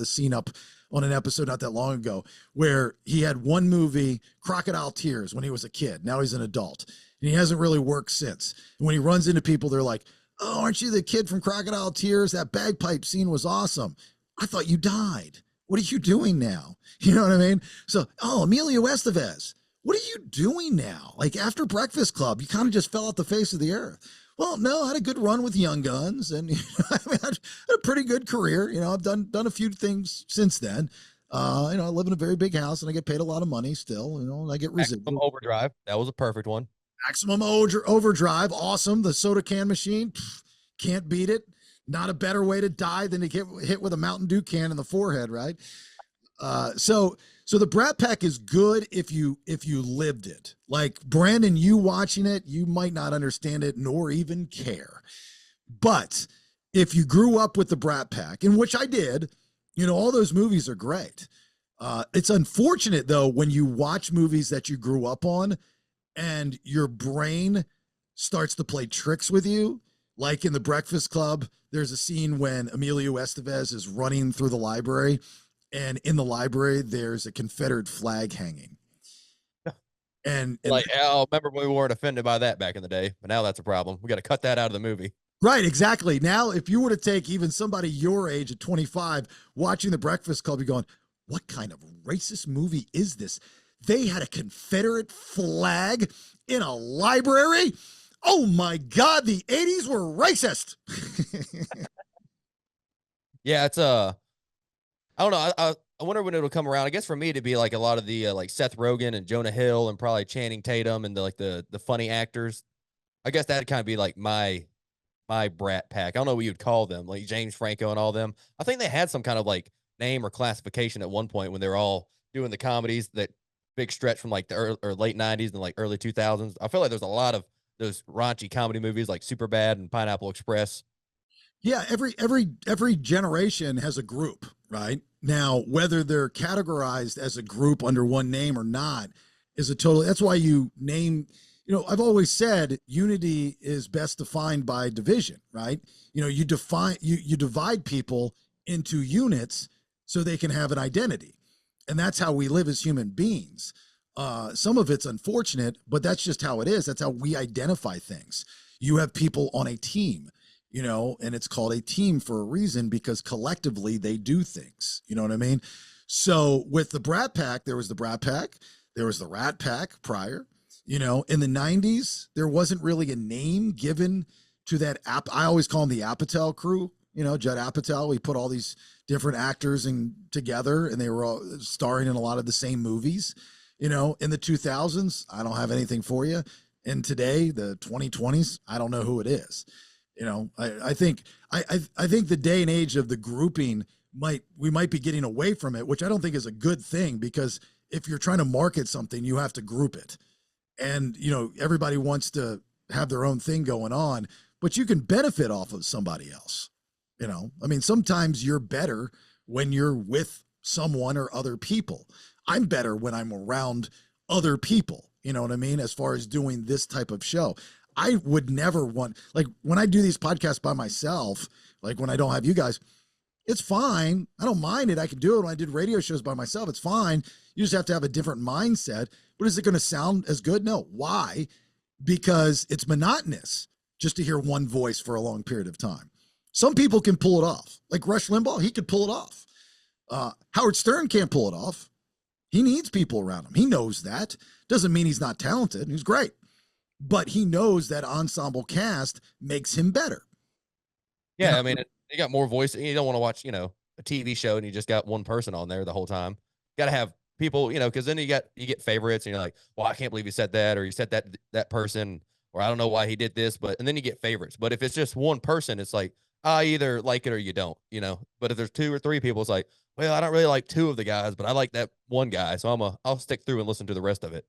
scene up on an episode not that long ago, where he had one movie, Crocodile Tears, when he was a kid. Now he's an adult, and he hasn't really worked since. And when he runs into people, they're like, oh, aren't you the kid from Crocodile Tears? That bagpipe scene was awesome. I thought you died. What are you doing now? You know what I mean? So, Emilio Estevez, what are you doing now? Like after Breakfast Club, you kind of just fell off the face of the earth. Well, no, I had a good run with Young Guns, and I had a pretty good career. I've done a few things since then. I live in a very big house, and I get paid a lot of money still. And I get residual. Maximum Overdrive, that was a perfect one. Maximum Overdrive, awesome. The soda can machine, can't beat it. Not a better way to die than to get hit with a Mountain Dew can in the forehead, right? So the Brat Pack is good if you lived it. Like Brandon, you watching it, you might not understand it nor even care. But if you grew up with the Brat Pack, in which I did, all those movies are great. It's unfortunate though when you watch movies that you grew up on and your brain starts to play tricks with you. Like in the Breakfast Club, there's a scene when Emilio Estevez is running through the library, and in the library, there's a Confederate flag hanging. And like, I remember when we weren't offended by that back in the day, but now that's a problem. We got to cut that out of the movie. Right, exactly. Now, if you were to take even somebody your age at 25 watching the Breakfast Club, you're going, what kind of racist movie is this? They had a Confederate flag in a library? Oh my God, the 80s were racist. Yeah, it's I don't know. I wonder when it'll come around. I guess for me, it'd be like a lot of the like Seth Rogen and Jonah Hill and probably Channing Tatum and the funny actors. I guess that'd kind of be like my Brat Pack. I don't know what you'd call them, like James Franco and all them. I think they had some kind of like name or classification at one point when they were all doing the comedies, that big stretch from like the late 90s and like early 2000s. I feel like there's a lot of those raunchy comedy movies like Superbad and Pineapple Express. Yeah, every generation has a group, right? Now, whether they're categorized as a group under one name or not is that's why you name, I've always said unity is best defined by division, right? You divide people into units so they can have an identity. And that's how we live as human beings. Some of it's unfortunate, but that's just how it is. That's how we identify things. You have people on a team, and it's called a team for a reason, because collectively they do things. You know what I mean? So with the Brat Pack, there was the Brat Pack, there was the Rat Pack prior. In the 90s, there wasn't really a name given to that app. I always call them the Apatow crew, Judd Apatow. We put all these different actors together, and they were all starring in a lot of the same movies, in the 2000s. I don't have anything for you. And today, the 2020s, I don't know who it is. I think the day and age of the grouping we might be getting away from it, which I don't think is a good thing, because if you're trying to market something, you have to group it. And, everybody wants to have their own thing going on, but you can benefit off of somebody else. Sometimes you're better when you're with someone or other people. I'm better when I'm around other people, you know what I mean? As far as doing this type of show, I would never want, like when I do these podcasts by myself, like when I don't have you guys, it's fine. I don't mind it. I can do it when I did radio shows by myself. It's fine. You just have to have a different mindset. But is it going to sound as good? No. Why? Because it's monotonous just to hear one voice for a long period of time. Some people can pull it off. Like Rush Limbaugh, he could pull it off. Howard Stern can't pull it off. He needs people around him. He knows that. Doesn't mean he's not talented. He's great. But he knows that ensemble cast makes him better. Yeah, I mean, you got more voice. You don't want to watch, a TV show and you just got one person on there the whole time. Got to have people, because then you get favorites, and you're like, well, I can't believe you said that, or you said that person, or I don't know why he did this, and then you get favorites. But if it's just one person, it's like, I either like it or you don't, But if there's 2 or 3 people, it's like, well, I don't really like 2 of the guys, but I like that one guy, so I'll stick through and listen to the rest of it.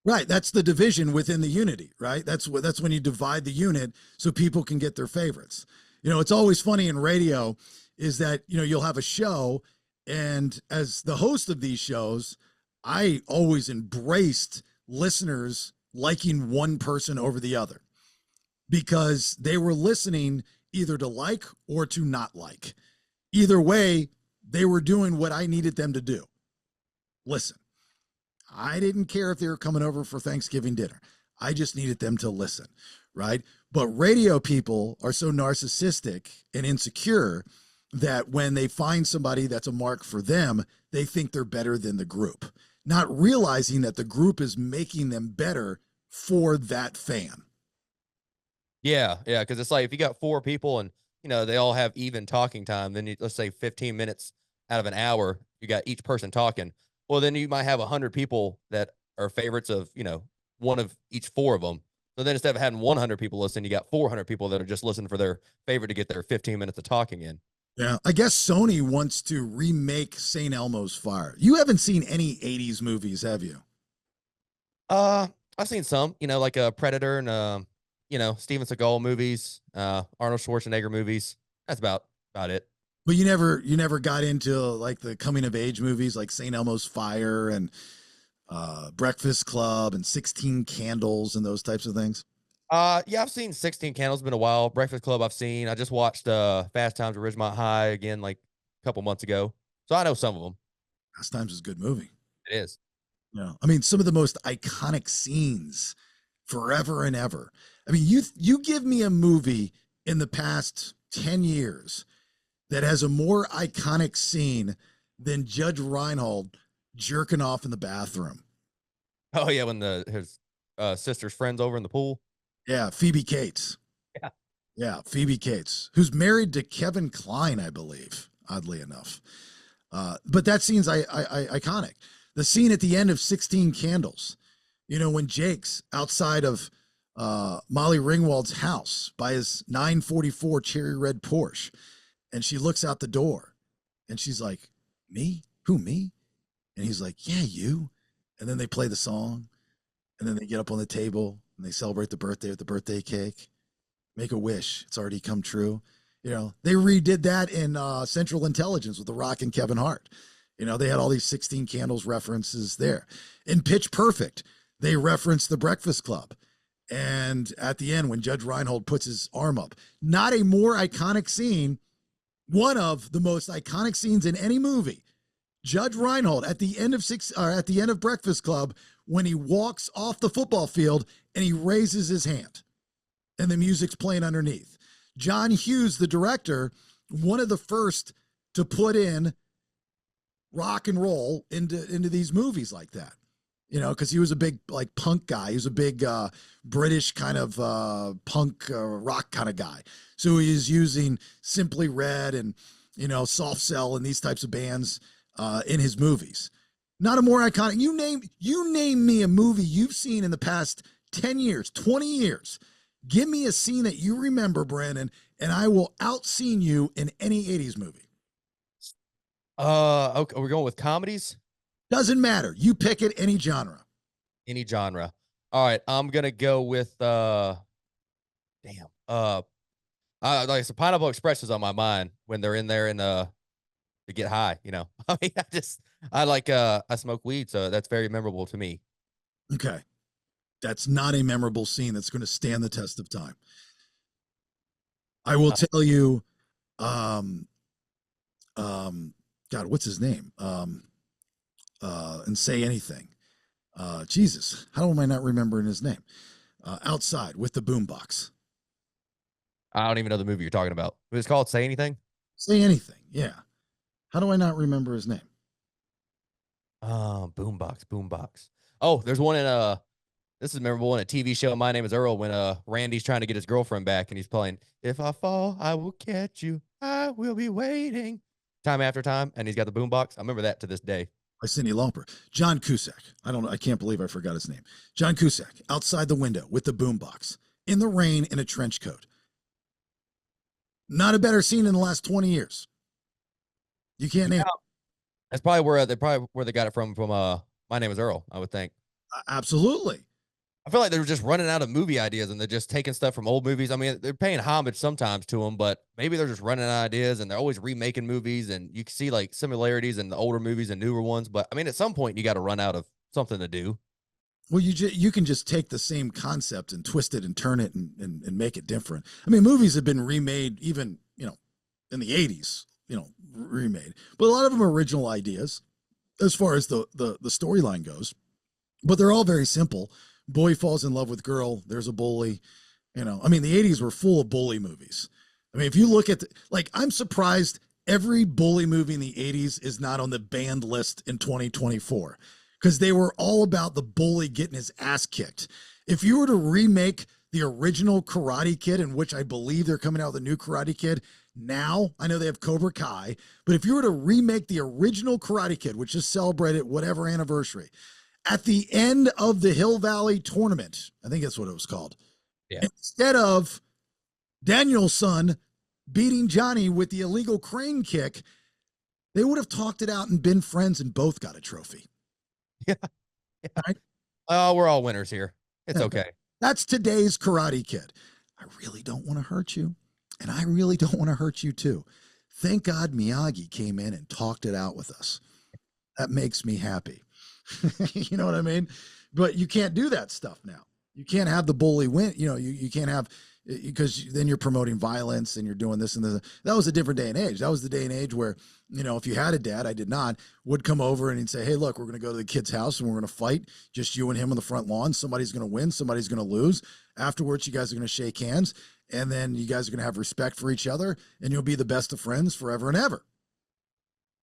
Right. That's the division within the unity, right? That's when you divide the unit so people can get their favorites. It's always funny in radio is that, you'll have a show, and as the host of these shows, I always embraced listeners liking one person over the other, because they were listening either to like or to not like. Either way, they were doing what I needed them to do. Listen. I didn't care if they were coming over for Thanksgiving dinner. I just needed them to listen, right? But radio people are so narcissistic and insecure that when they find somebody that's a mark for them, they think they're better than the group, not realizing that the group is making them better for that fan. Yeah, because it's like if you got 4 people and, they all have even talking time, then let's say 15 minutes out of an hour, you got each person talking. Well, then you might have 100 people that are favorites of, one of each 4 of them. So then instead of having 100 people listen, you got 400 people that are just listening for their favorite to get their 15 minutes of talking in. Yeah. I guess Sony wants to remake St. Elmo's Fire. You haven't seen any 80s movies, have you? I've seen some, like a Predator and, Steven Seagal movies, Arnold Schwarzenegger movies. That's about it. But you never got into like the coming of age movies like St. Elmo's Fire and Breakfast Club and 16 Candles and those types of things? Yeah, I've seen 16 Candles, been a while. Breakfast Club I've seen. I just watched Fast Times at Ridgemont High again like a couple months ago. So I know some of them. Fast Times is a good movie. It is. Yeah. I mean, some of the most iconic scenes forever and ever. I mean, you give me a movie in the past 10 years that has a more iconic scene than Judge Reinhold jerking off in the bathroom. Oh yeah, when his sister's friends over in the pool. Yeah, Phoebe Cates. Yeah, Phoebe Cates, who's married to Kevin Kline, I believe, oddly enough. But that scene's iconic. The scene at the end of 16 Candles, when Jake's outside of Molly Ringwald's house by his 944 cherry red Porsche, and she looks out the door and she's like, me? Who, me? And he's like, yeah, you. And then they play the song, and then they get up on the table and they celebrate the birthday with the birthday cake. Make a wish. It's already come true. They redid that in Central Intelligence with The Rock and Kevin Hart. They had all these 16 Candles references there. In Pitch Perfect, they referenced The Breakfast Club. And at the end, when Judge Reinhold puts his arm up, not a more iconic scene, one of the most iconic scenes in any movie. Judge Reinhold at the end of Breakfast Club, when he walks off the football field and he raises his hand and the music's playing underneath. John Hughes, the director, one of the first to put in rock and roll into these movies like that. you know, because he was a big like punk guy. He was a big British kind of punk rock kind of guy. So he is using Simply Red and, you know, Soft Cell and these types of bands in his movies. Not a more iconic. You name me a movie you've seen in the past 10 years, 20 years. Give me a scene that you remember, Brandon, and I will outscene you in any 80s movie. Okay, we're going with comedies. Doesn't matter. You pick it, any genre. Any genre. All right, I'm gonna go with like I said, Pineapple Express is on my mind when they're in there and to get high. You know, I mean, I smoke weed, so that's very memorable to me. Okay. That's not a memorable scene that's going to stand the test of time. I will tell you, God, what's his name? And Say Anything. Jesus, how am I not remembering his name? Outside with the boombox. I don't even know the movie you're talking about. It was called Say Anything. Say Anything. Yeah. How do I not remember his name? Boombox. Oh, there's one in this is memorable in a TV show. My Name is Earl, when Randy's trying to get his girlfriend back and he's playing If I Fall, I Will Catch You. I Will Be Waiting. Time after time, and he's got the boombox. I remember that to this day. By Cyndi Lauper. John Cusack. I don't know. I can't believe I forgot his name. John Cusack, outside the window with the boombox, in the rain in a trench coat. Not a better scene in the last 20 years. You can't name it. That's probably where they got it from My Name is Earl, I would think. Absolutely. I feel like they're just running out of movie ideas and they're just taking stuff from old movies. I mean, they're paying homage sometimes to them, but maybe they're just running out of ideas and they're always remaking movies, and you can see like similarities in the older movies and newer ones. But I mean, at some point you got to run out of something to do. Well, you can just take the same concept and twist it and turn it and make it different. I mean, movies have been remade even, you know, in the 80s, you know, remade, but a lot of them are original ideas as far as the storyline goes, but they're all very simple. Boy falls in love with girl. There's a bully, you know, I mean, the 80s were full of bully movies. I mean, if you look at I'm surprised every bully movie in the 80s is not on the banned list in 2024, because they were all about the bully getting his ass kicked. If you were to remake the original Karate Kid, in which I believe they're coming out with a new Karate Kid now, I know they have Cobra Kai, but if you were to remake the original Karate Kid, which is celebrated whatever anniversary, at the end of the Hill Valley tournament, I think that's what it was called. Yeah. Instead of Daniel's beating Johnny with the illegal crane kick, they would have talked it out and been friends and both got a trophy. Yeah. Right? Oh, we're all winners here. It's okay. That's today's Karate Kid. I really don't want to hurt you, and I really don't want to hurt you too. Thank God Miyagi came in and talked it out with us. That makes me happy. You know what I mean? But you can't do that stuff now. You can't have the bully win. You know, you can't have, because then you're promoting violence and you're doing this and this. That was a different day and age. That was the day and age where, you know, if you had a dad, I did not, would come over and he'd say, hey, look, we're going to go to the kid's house and we're going to fight, just you and him on the front lawn. Somebody's going to win. Somebody's going to lose. Afterwards, you guys are going to shake hands, and then you guys are going to have respect for each other, and you'll be the best of friends forever and ever.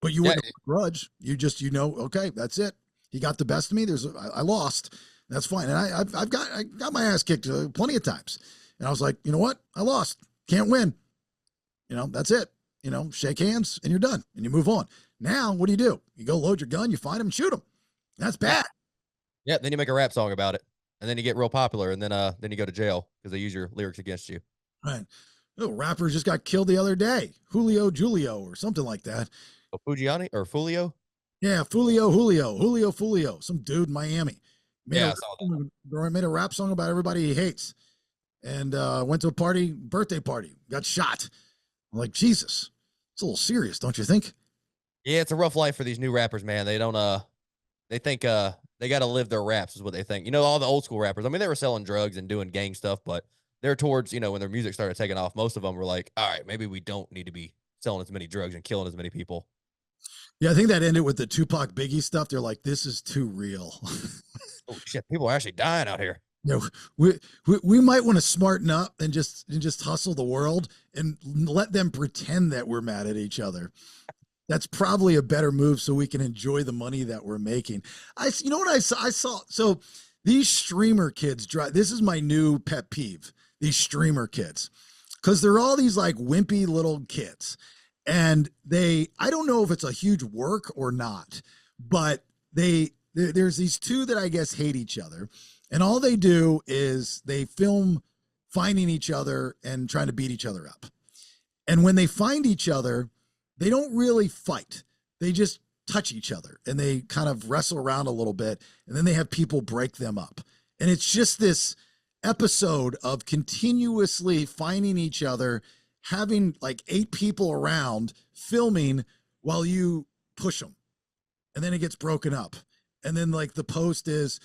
But you wouldn't grudge. You just, you know, okay, that's it. He got the best of me. I lost. That's fine. And I got my ass kicked plenty of times. And I was like, you know what? I lost. Can't win. You know, that's it. You know, shake hands and you're done and you move on. Now, what do? You go load your gun, you find him and shoot him. That's bad. Yeah. Then you make a rap song about it, and then you get real popular, and then you go to jail because they use your lyrics against you. Right. Oh, rapper just got killed the other day. Julio or something like that. Oh, Fujiani or Fulio? Yeah, Fulio, some dude in Miami. Made a rap song about everybody he hates, and went to a birthday party, got shot. I'm like, Jesus, it's a little serious, don't you think? Yeah, it's a rough life for these new rappers, man. They don't they think they got to live their raps is what they think. You know, all the old school rappers, I mean, they were selling drugs and doing gang stuff, but they're towards, you know, when their music started taking off, most of them were like, all right, maybe we don't need to be selling as many drugs and killing as many people. Yeah, I think that ended with the Tupac Biggie stuff. They're like, this is too real. Oh shit, people are actually dying out here. You know, we might want to smarten up and just hustle the world and let them pretend that we're mad at each other. That's probably a better move so we can enjoy the money that we're making. You know what I saw? So these streamer kids drive. This is my new pet peeve. These streamer kids, because they're all these like wimpy little kids, and I don't know if it's a huge work or not, but there's these two that I guess hate each other, and all they do is they film finding each other and trying to beat each other up. And when they find each other, they don't really fight. They just touch each other and they kind of wrestle around a little bit, and then they have people break them up. And it's just this episode of continuously finding each other, having like 8 people around filming while you push them. And then it gets broken up. And then like the post is,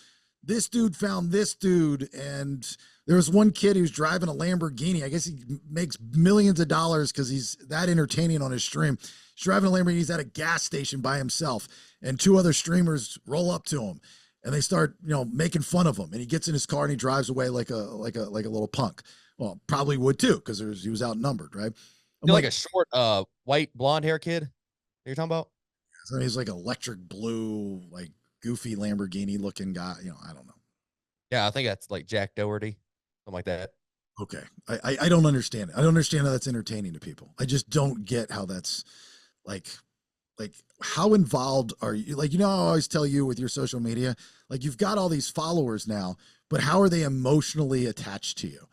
this dude found this dude, and there was one kid who's driving a Lamborghini. I guess he makes millions of dollars because he's that entertaining on his stream. He's driving a Lamborghini. He's at a gas station by himself, and 2 other streamers roll up to him, and they start, making fun of him. And he gets in his car and he drives away like a little punk. Well, probably would too, because he was outnumbered, right? I'm like a short, white blonde hair kid. You're talking about? So he's like electric blue, like goofy Lamborghini looking guy. I don't know. Yeah, I think that's like Jack Doherty, something like that. Okay. I don't understand it. I don't understand how that's entertaining to people. I just don't get how that's like how involved are you? Like, I always tell you with your social media, like you've got all these followers now, but how are they emotionally attached to you?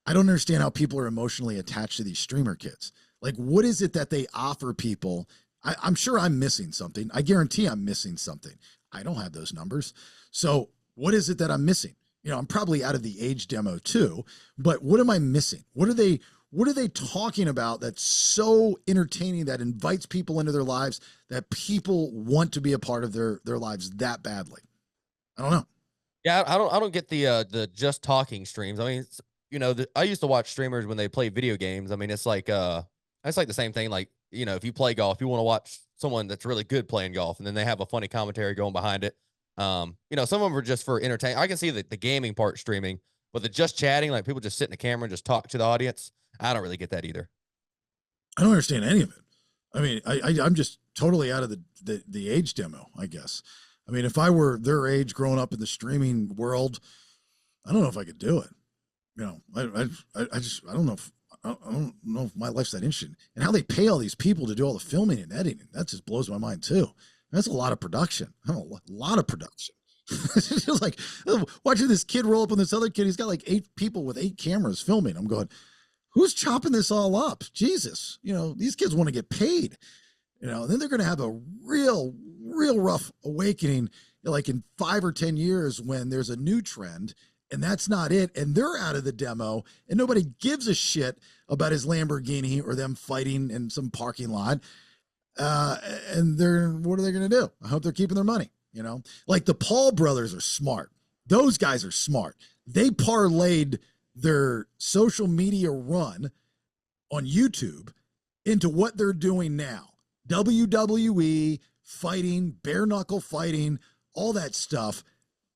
I don't understand how people are emotionally attached to these streamer kids. Like, what is it that they offer people? I'm sure I'm missing something. I guarantee I'm missing something. I don't have those numbers. So what is it that I'm missing? I'm probably out of the age demo too, but what am I missing? What are they talking about that's so entertaining, that invites people into their lives, that people want to be a part of their lives that badly? I don't know. Yeah, I don't get the just talking streams. I mean, I used to watch streamers when they play video games. I mean, it's like the same thing. Like, if you play golf, you want to watch someone that's really good playing golf, and then they have a funny commentary going behind it. Some of them are just for entertainment. I can see the gaming part streaming, but the just chatting, like people just sit in the camera and just talk to the audience, I don't really get that either. I don't understand any of it. I mean, I'm just totally out of the age demo, I guess. I mean, if I were their age growing up in the streaming world, I don't know if I could do it. I don't know if I don't know if my life's that interesting, and how they pay all these people to do all the filming and editing. That just blows my mind too. That's a lot of production. A lot of production. It's just like watching this kid roll up on this other kid. He's got like 8 people with 8 cameras filming. I'm going, who's chopping this all up? Jesus, these kids want to get paid. Then they're going to have a real rough awakening, like in 5 or 10 years when there's a new trend. And that's not it. And they're out of the demo, and nobody gives a shit about his Lamborghini or them fighting in some parking lot. And what are they going to do? I hope they're keeping their money. Like the Paul brothers are smart. Those guys are smart. They parlayed their social media run on YouTube into what they're doing now. WWE, fighting, bare knuckle fighting, all that stuff.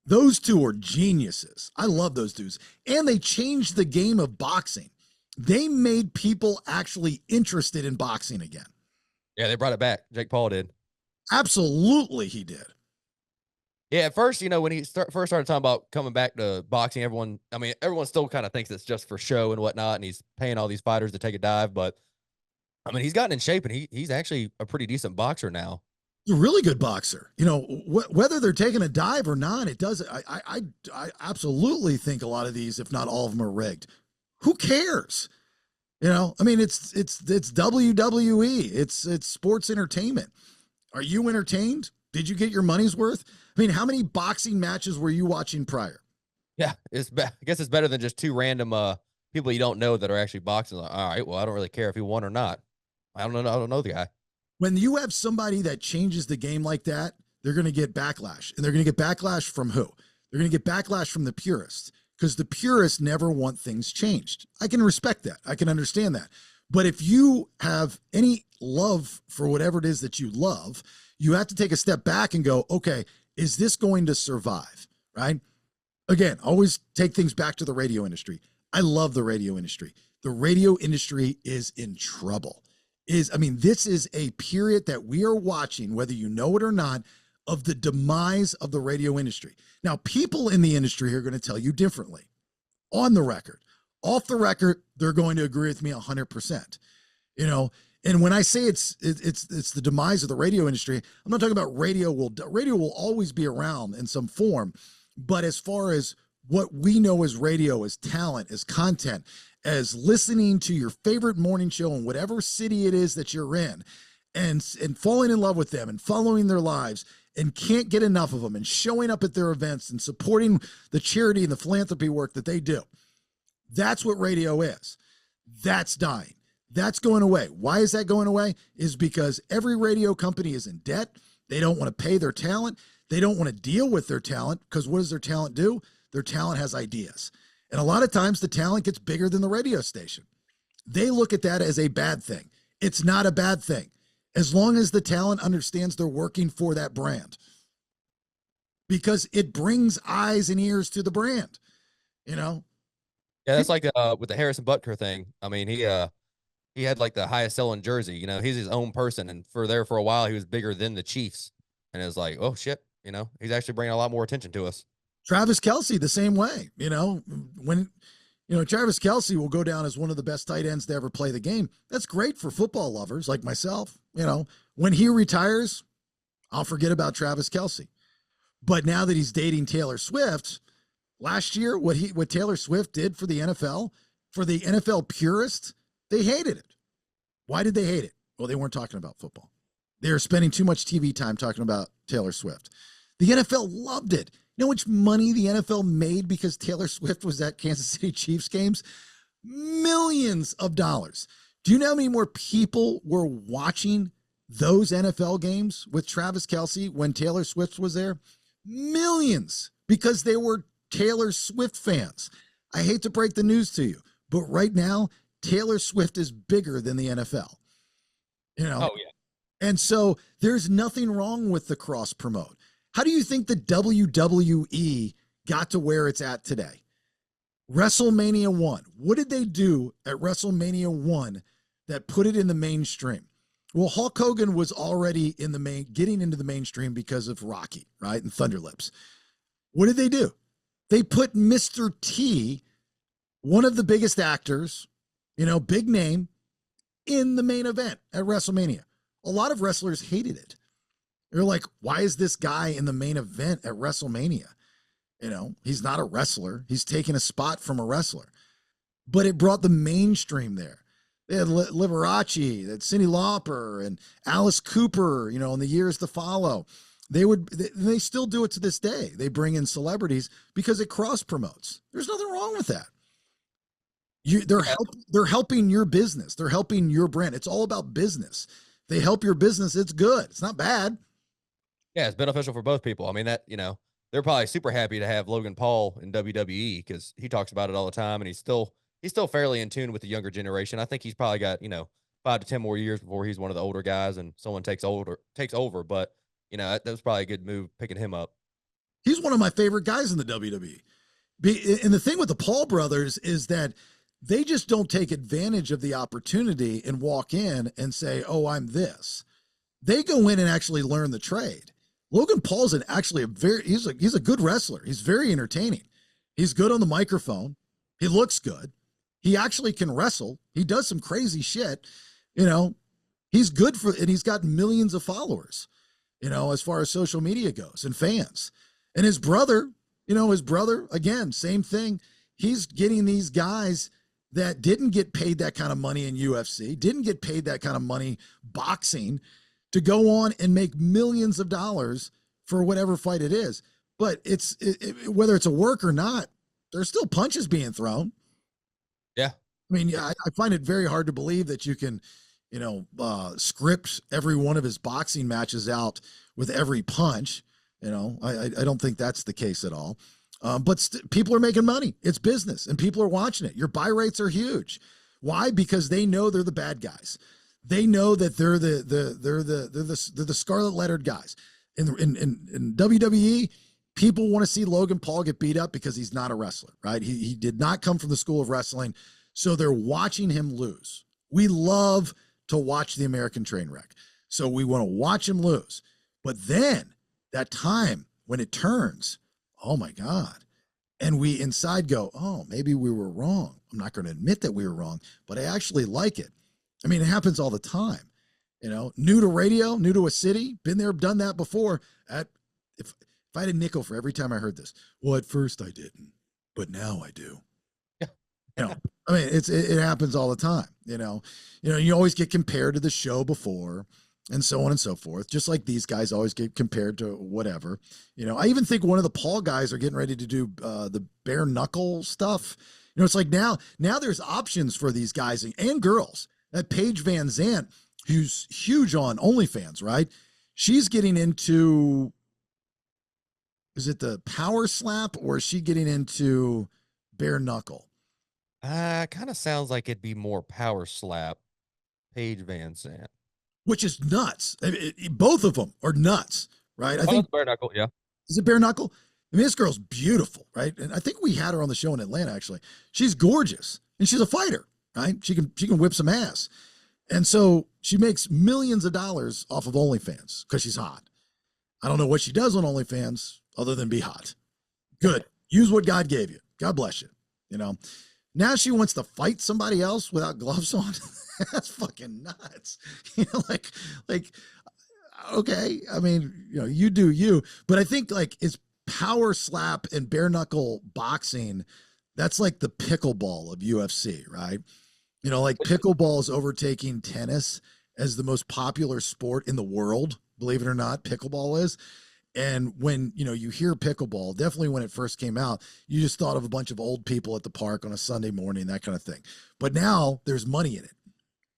Those two are geniuses. I love those dudes. And they changed the game of boxing. They made people actually interested in boxing again. Yeah, they brought it back. Jake Paul did. Absolutely, he did. Yeah, at first, when he first started talking about coming back to boxing, everyone still kind of thinks it's just for show and whatnot, and he's paying all these fighters to take a dive. But, I mean, he's gotten in shape, and he's actually a pretty decent boxer now. He's a really good boxer. Whether they're taking a dive or not, it doesn't. I absolutely think a lot of these, if not all of them, are rigged. Who cares? I mean, it's WWE. It's sports entertainment. Are you entertained? Did you get your money's worth? I mean, how many boxing matches were you watching prior? Yeah, I guess it's better than just 2 random people you don't know that are actually boxing. Like, all right, well, I don't really care if he won or not. I don't know the guy. When you have somebody that changes the game like that, they're going to get backlash. And they're going to get backlash from who? They're going to get backlash from the purists, because the purists never want things changed. I can respect that. I can understand that. But if you have any love for whatever it is that you love, you have to take a step back and go, okay, is this going to survive? Right? Again, always take things back to the radio industry. I love the radio industry. The radio industry is in trouble. this is a period that we are watching, whether you know it or not, of the demise of the radio industry. Now, people in the industry are going to tell you differently. On the record, off the record, they're going to agree with me 100%. And when I say it's the demise of the radio industry, I'm not talking about radio will always be around in some form, but as far as what we know as radio, as talent, as content, as listening to your favorite morning show in whatever city it is that you're in, and falling in love with them and following their lives and can't get enough of them and showing up at their events and supporting the charity and the philanthropy work that they do. That's what radio is. That's dying. That's going away. Why is that going away? Is because every radio company is in debt. They don't want to pay their talent. They don't want to deal with their talent, because what does their talent do? Their talent has ideas. And a lot of times the talent gets bigger than the radio station. They look at that as a bad thing. It's not a bad thing, as long as the talent understands they're working for that brand, because it brings eyes and ears to the brand, Yeah, that's like with the Harrison Butker thing. I mean, he had like the highest selling jersey. He's his own person, and for a while he was bigger than the Chiefs, and it was like, oh shit, he's actually bringing a lot more attention to us. Travis Kelce, the same way. When Travis Kelce will go down as one of the best tight ends to ever play the game. That's great for football lovers like myself. When he retires, I'll forget about Travis Kelce. But now that he's dating Taylor Swift, last year, what Taylor Swift did for the NFL purists, they hated it. Why did they hate it? Well, they weren't talking about football. They were spending too much TV time talking about Taylor Swift. The NFL loved it. You know how much money the NFL made because Taylor Swift was at Kansas City Chiefs games? Millions of dollars. Do you know how many more people were watching those NFL games with Travis Kelce when Taylor Swift was there? Millions, because they were Taylor Swift fans. I hate to break the news to you, but right now, Taylor Swift is bigger than the NFL. Oh, yeah. And so there's nothing wrong with the cross promote. How do you think the WWE got to where it's at today? WrestleMania 1. What did they do at WrestleMania 1 that put it in the mainstream? Well, Hulk Hogan was already getting into the mainstream because of Rocky, right? And Thunder Lips. What did they do? They put Mr. T, one of the biggest actors, big name, in the main event at WrestleMania. A lot of wrestlers hated it. They're like, why is this guy in the main event at WrestleMania? He's not a wrestler. He's taking a spot from a wrestler. But it brought the mainstream there. They had Liberace, they had Cyndi Lauper, and Alice Cooper, in the years to follow. They still do it to this day. They bring in celebrities because it cross promotes. There's nothing wrong with that. They're helping your business. They're helping your brand. It's all about business. They help your business. It's good. It's not bad. Yeah, it's beneficial for both people. I mean, they're probably super happy to have Logan Paul in WWE because he talks about it all the time, and he's still fairly in tune with the younger generation. I think he's probably got 5 to 10 more years before he's one of the older guys and someone takes over. But that was probably a good move picking him up. He's one of my favorite guys in the WWE. And the thing with the Paul brothers is that they just don't take advantage of the opportunity and walk in and say, "Oh, I'm this." They go in and actually learn the trade. Logan Paul's actually he's a good wrestler. He's very entertaining. He's good on the microphone. He looks good. He actually can wrestle. He does some crazy shit. He's good and he's got millions of followers, as far as social media goes and fans. And his brother, again, same thing. He's getting these guys that didn't get paid that kind of money in UFC, didn't get paid that kind of money boxing, to go on and make millions of dollars for whatever fight it is. But whether it's a work or not, there's still punches being thrown. Yeah. I mean, I find it very hard to believe that you can, script every one of his boxing matches out with every punch. I don't think that's the case at all. But people are making money. It's business, and people are watching it. Your buy rates are huge. Why? Because they know they're the bad guys. They know that they're the scarlet lettered guys. In WWE, people want to see Logan Paul get beat up because he's not a wrestler, right? He did not come from the school of wrestling, so they're watching him lose. We love to watch the American train wreck. So we want to watch him lose. But then that time when it turns, oh my God. And we inside go, oh, maybe we were wrong. I'm not going to admit that we were wrong, but I actually like it. I mean, it happens all the time. You know, new to radio, new to a city, been there, done that before. If I had a nickel for every time I heard this, well, at first I didn't, but now I do. Yeah. You know, I mean, it happens all the time. You know, you always get compared to the show before, and so on and so forth. Just like these guys always get compared to whatever. You know, I even think one of the Paul guys are getting ready to do the bare knuckle stuff. You know, it's like now there's options for these guys and girls. That Paige Van Zant, who's huge on OnlyFans, right? She's getting into, is it the power slap, or is she getting into bare knuckle? Kind of sounds like it'd be more power slap. Paige Van Zandt. Which is nuts. Both of them are nuts, right? I think bare knuckle, yeah. Is it bare knuckle? I mean, this girl's beautiful, right? And I think we had her on the show in Atlanta, actually. She's gorgeous, and she's a fighter, right? She can whip some ass. And so she makes millions of dollars off of OnlyFans because she's hot. I don't know what she does on OnlyFans other than be hot. Good. Use what God gave you. God bless you. You know, now she wants to fight somebody else without gloves on. That's fucking nuts. You know, like, okay. I mean, you know, you do you, but I think like it's power slap and bare knuckle boxing. That's like the pickleball of UFC, right? You know, like pickleball is overtaking tennis as the most popular sport in the world. Believe it or not, pickleball is. And when, you know, you hear pickleball, definitely when it first came out, you just thought of a bunch of old people at the park on a Sunday morning, that kind of thing. But now there's money in it.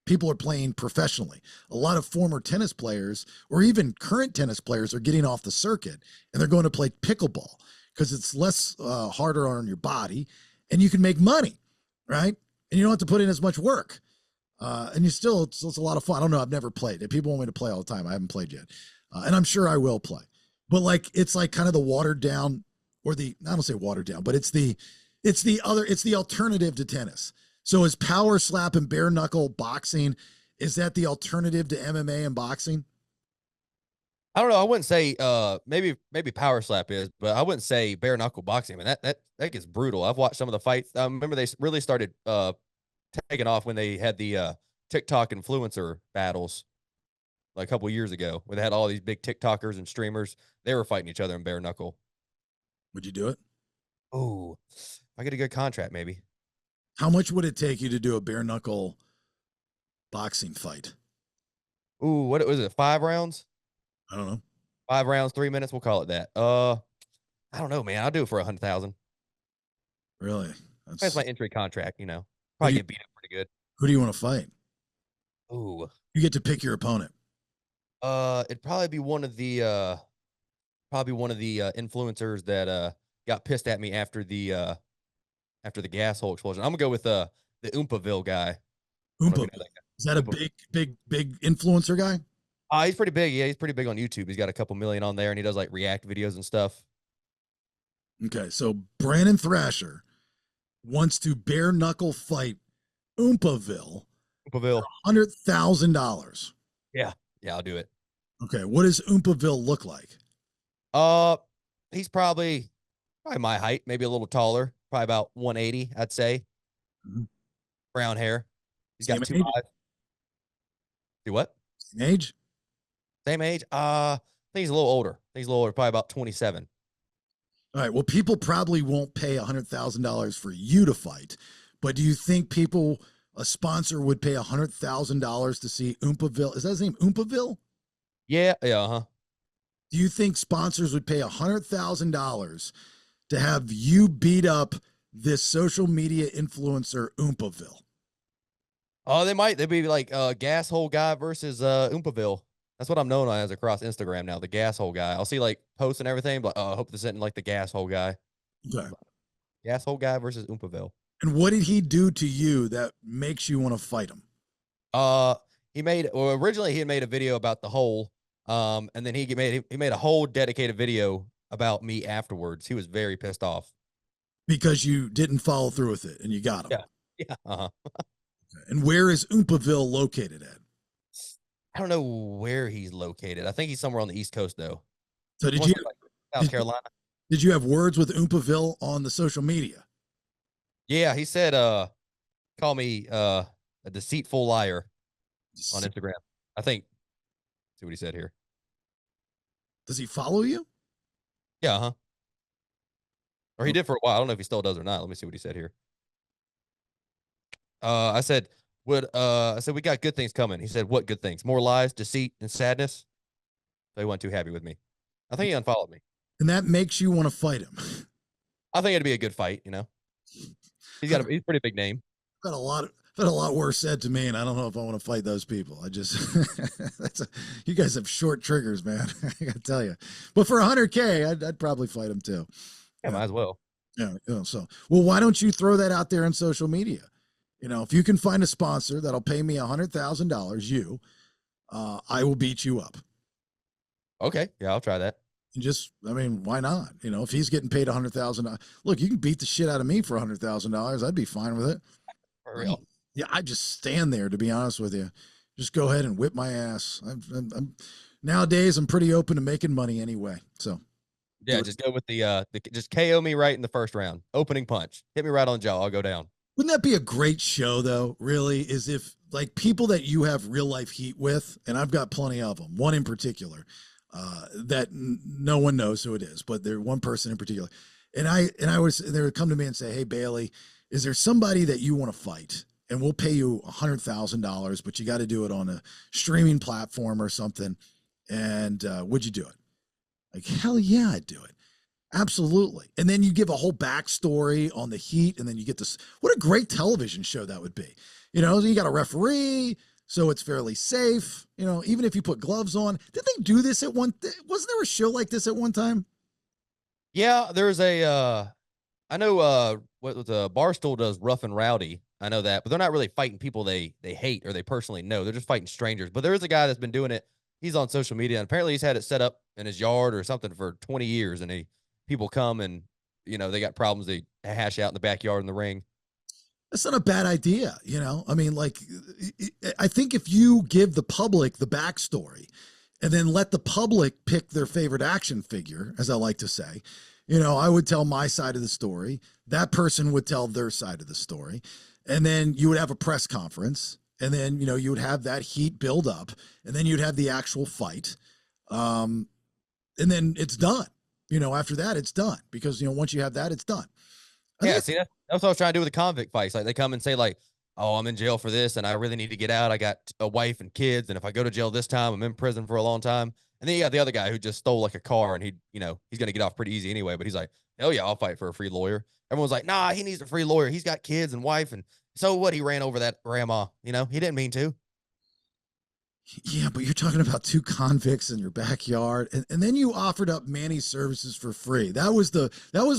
People are playing professionally. A lot of former tennis players or even current tennis players are getting off the circuit and they're going to play pickleball because it's less harder on your body and you can make money, right? And you don't have to put in as much work. And you still, it's a lot of fun. I don't know. I've never played it. People want me to play all the time. I haven't played yet. And I'm sure I will play. But like, it's like kind of the watered down or I don't say watered down, but it's the alternative to tennis. So is power slap and bare knuckle boxing, is that the alternative to MMA and boxing? I don't know. I wouldn't say maybe power slap is, but I wouldn't say bare knuckle boxing. I mean, that gets brutal. I've watched some of the fights. I remember they really started taking off when they had the TikTok influencer battles like a couple years ago, where they had all these big TikTokers and streamers. They were fighting each other in bare knuckle. Would you do it? Oh, if I get a good contract, maybe. How much would it take you to do a bare knuckle boxing fight? Ooh, what was it? 5 rounds? I don't know. 5 rounds, 3 minutes. We'll call it that. I don't know, man. I'll do it for 100,000. Really? That's my entry contract. You know, probably get beat up pretty good. Who do you want to fight? Ooh, You get to pick your opponent. it'd probably be one of the influencers that got pissed at me after the gas hole explosion. I'm gonna go with the Oompaville guy. Oompa. Is that a big influencer guy? He's pretty big. Yeah, he's pretty big on YouTube. He's got a couple million on there, and he does like react videos and stuff. Okay, so Brandon Thrasher wants to bare knuckle fight Oompaville. $100,000. Yeah, I'll do it. Okay, what does Oompaville look like? He's probably my height, maybe a little taller, probably about 180, I'd say. Mm-hmm. Brown hair. He's got Same 2 eyes. Do what? Same age? Same age? I think he's a little older. Probably about 27. All right. Well, people probably won't pay $100,000 for you to fight, but do you think a sponsor would pay $100,000 to see Oompaville? Is that his name? Oompaville? Yeah. Uh-huh. Do you think sponsors would pay $100,000 to have you beat up this social media influencer Oompaville? Oh, they might. They'd be like gas hole guy versus Oompaville. That's what I'm known as across Instagram now, the gas hole guy. I'll see like posts and everything, but I hope this isn't like the gas hole guy. Okay. Gas hole guy versus Oompaville. And what did he do to you that makes you want to fight him? Originally he had made a video about the hole. And then he made a whole dedicated video about me afterwards. He was very pissed off. Because you didn't follow through with it and you got him. Yeah. Uh-huh. Okay. And where is Oompaville located at? I don't know where he's located. I think he's somewhere on the East Coast though. So Like South did, Carolina? did you have words with Oompaville on the social media? Yeah, he said, call me a deceitful liar on Instagram. I think. See what he said here. Does he follow you? Yeah, huh? Or he did for a while. I don't know if he still does or not. Let me see what he said here. I said, we got good things coming. He said, what good things? More lies, deceit, and sadness. So he wasn't too happy with me. I think he unfollowed me. And that makes you want to fight him. I think it'd be a good fight, you know. He's a pretty big name. I've had a lot worse said to me, and I don't know if I want to fight those people. I just you guys have short triggers, man. I gotta tell you. But for 100K, I'd probably fight him too. Yeah, might as well. Yeah. So, well, why don't you throw that out there on social media? You know, if you can find a sponsor that'll pay me $100,000, I will beat you up. Okay, yeah, I'll try that. And why not? You know, if he's getting paid $100,000, look, you can beat the shit out of me for $100,000. I'd be fine with it. For real. Yeah, I just stand there, to be honest with you. Just go ahead and whip my ass. Nowadays, I'm pretty open to making money anyway. So, yeah, just go with just KO me right in the first round. Opening punch. Hit me right on the jaw. I'll go down. Wouldn't that be a great show, though, really, is if, like, people that you have real-life heat with, and I've got plenty of them, one in particular, that no one knows who it is, but there's one person in particular. And they would come to me and say, hey, Bailey, is there somebody that you want to fight? And we'll pay you $100,000, but you got to do it on a streaming platform or something. And would you do it? Like, hell yeah, I'd do it. Absolutely. And then you give a whole backstory on the heat, and then you get this. What a great television show that would be. You know, you got a referee, so it's fairly safe. You know, even if you put gloves on. Did they do this at one? Wasn't there a show like this at one time? Yeah, there's a. I know what the Barstool does, Rough and Rowdy. I know that, but they're not really fighting people they hate or they personally know. They're just fighting strangers. But there is a guy that's been doing it. He's on social media, and apparently he's had it set up in his yard or something for 20 years, and people come and, you know, they got problems they hash out in the backyard in the ring. That's not a bad idea. You know, I mean, like, I think if you give the public the backstory and then let the public pick their favorite action figure, as I like to say, you know, I would tell my side of the story. That person would tell their side of the story. And then you would have a press conference. And then, you know, you would have that heat build up. And then you'd have the actual fight. And then it's done. You know, after that, it's done. Because, you know, once you have that, it's done. Yeah, see, that's what I was trying to do with the convict fights. Like, they come and say, like, oh, I'm in jail for this, and I really need to get out. I got a wife and kids, and if I go to jail this time, I'm in prison for a long time. And then you got the other guy who just stole, like, a car, and he's going to get off pretty easy anyway. But he's like, hell yeah, I'll fight for a free lawyer. Everyone's like, nah, he needs a free lawyer. He's got kids and wife, and so what? He ran over that grandma. You know, he didn't mean to. Yeah, but you're talking about two convicts in your backyard, and then you offered up Manny's services for free. That was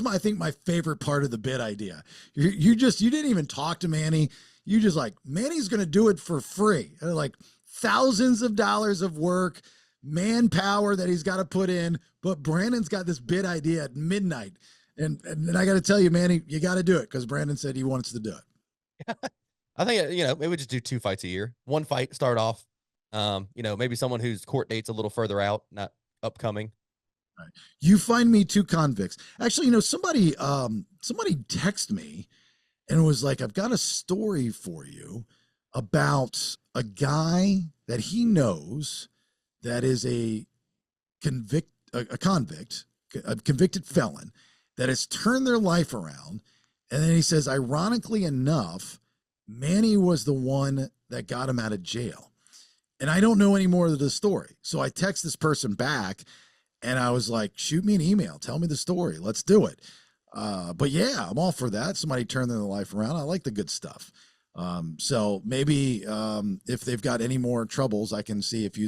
I think my favorite part of the bit idea. You didn't even talk to Manny. You just like, Manny's going to do it for free. And like thousands of dollars of work, manpower that he's got to put in. But Brandon's got this bit idea at midnight, and I got to tell you, Manny, you got to do it because Brandon said he wants to do it. I think, you know, maybe we just do 2 fights a year. One fight, start off. You know, maybe someone whose court date's a little further out, not upcoming. Right. You find me 2 convicts. Actually, you know, somebody texted me and was like, I've got a story for you about a guy that he knows that is a convicted felon that has turned their life around. And then he says, ironically enough, Manny was the one that got him out of jail. And I don't know any more of the story. So I text this person back and I was like, shoot me an email. Tell me the story. Let's do it. But yeah, I'm all for that. Somebody turned their life around. I like the good stuff. So maybe if they've got any more troubles, I can see if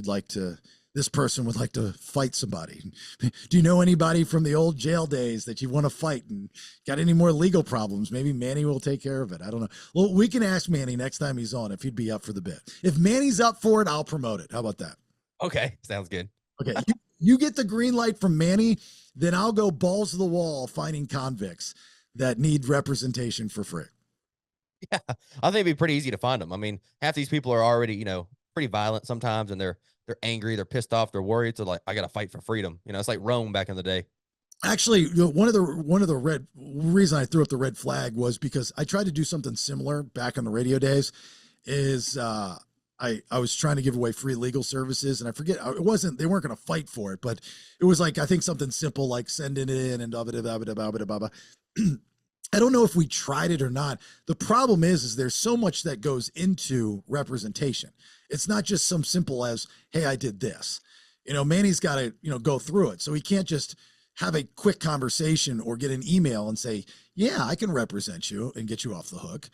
this person would like to fight somebody. Do you know anybody from the old jail days that you want to fight and got any more legal problems? Maybe Manny will take care of it. I don't know. Well, we can ask Manny next time he's on if he'd be up for the bit. If Manny's up for it, I'll promote it. How about that? Okay. Sounds good. Okay. You get the green light from Manny, then I'll go balls to the wall finding convicts that need representation for free. Yeah. I think it'd be pretty easy to find them. I mean, half these people are already, you know, pretty violent sometimes, and they're angry, they're pissed off, they're worried. So like, I got to fight for freedom. You know, it's like Rome back in the day. Actually, one of the red reason I threw up the red flag was because I tried to do something similar back in the radio days. Is I was trying to give away free legal services, and I forget they weren't going to fight for it, but it was like I think something simple like sending it in and blah. I don't know if we tried it or not. The problem is there's so much that goes into representation. It's not just some simple as, hey, I did this. You know, Manny's got to, go through it. So he can't just have a quick conversation or get an email and say, yeah, I can represent you and get you off the hook.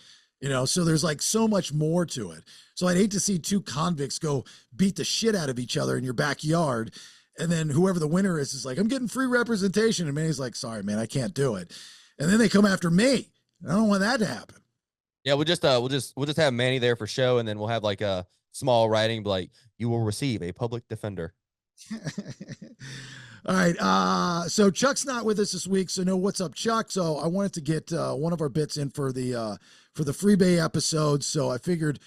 So there's like so much more to it. So I'd hate to see two convicts go beat the shit out of each other in your backyard. And then whoever the winner is like, I'm getting free representation. And Manny's like, sorry, man, I can't do it. And then they come after me. I don't want that to happen. Yeah, we'll just have Manny there for show, and then we'll have like a small writing like, you will receive a public defender. All right. So Chuck's not with us this week. So no, what's up, Chuck? So I wanted to get one of our bits in for the Freebae episode. So I figured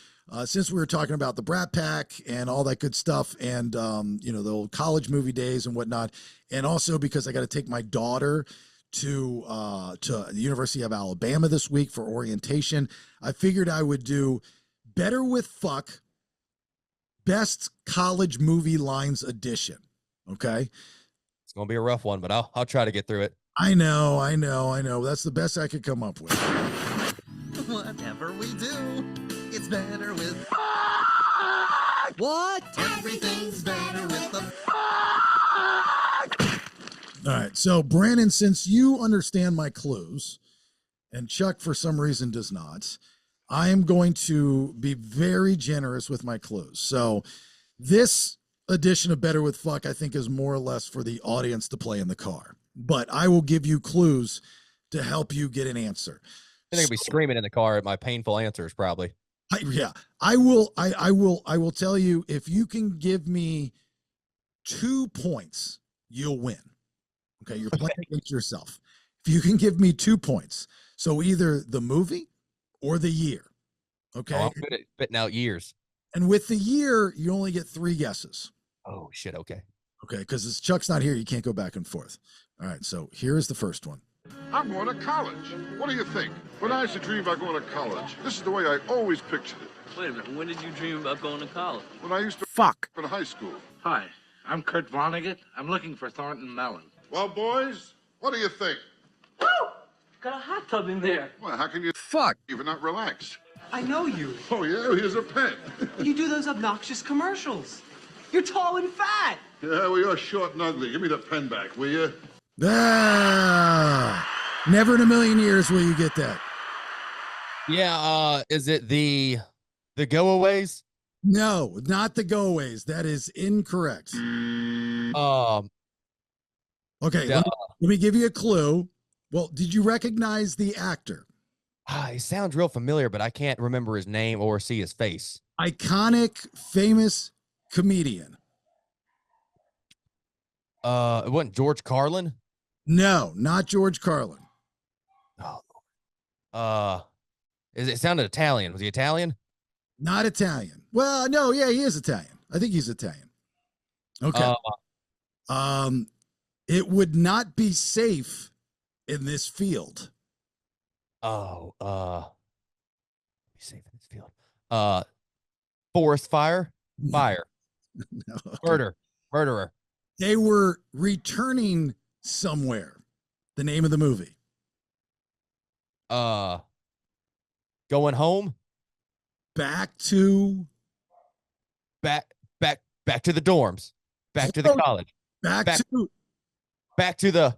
since we were talking about the Brat Pack and all that good stuff, and the old college movie days and whatnot, and also because I got to take my daughter to the University of Alabama this week for orientation, I figured I would do Better with Fuck Best College Movie Lines Edition. Okay. It's going to be a rough one, but I'll try to get through it. I know. That's the best I could come up with. Whatever we do, it's better with What? everything's better with the All right. So Brandon, since you understand my clues and Chuck for some reason does not, I am going to be very generous with my clues. So this edition of Better with Fuck, I think, is more or less for the audience to play in the car, but I will give you clues to help you get an answer. They're gonna be screaming in the car at my painful answers, probably. I will tell you, if you can give me 2 points, you'll win. Okay, you're playing against yourself. If you can give me 2 points, so either the movie or the year. Okay. Oh, I'm good at spitting out years. And with the year, you only get 3 guesses. Oh shit. Okay. Okay, because Chuck's not here, you can't go back and forth. All right, so here is the first one. I'm going to college. What do you think? When I used to dream about going to college, this is the way I always pictured it. Wait a minute, when did you dream about going to college? When I used to in high school. Hi, I'm Kurt Vonnegut. I'm looking for Thornton Mellon. Well, boys, what do you think? Woo! Got a hot tub in there. Well, how can you even not relax? I know you. Oh, yeah? Here's a pen. You do those obnoxious commercials. You're tall and fat. Yeah, well, you're short and ugly. Give me the pen back, will you? Never in a million years will you get that. Yeah. Is it the go-aways? No, not the go-aways. That is incorrect. Okay, let me give you a clue. Well, did you recognize the actor? He sounds real familiar, but I can't remember his name or see his face. Iconic, famous comedian. It wasn't George Carlin? No, not George Carlin. Oh. It sounded Italian. Was he Italian? Not Italian. Well, no, yeah, he is Italian. I think he's Italian. Okay. It would not be safe in this field. Be safe in this field. Forest fire? Fire. No, okay. Murderer. They were returning somewhere. The name of the movie. Going home? Back to the dorms. Back to the college. Back to the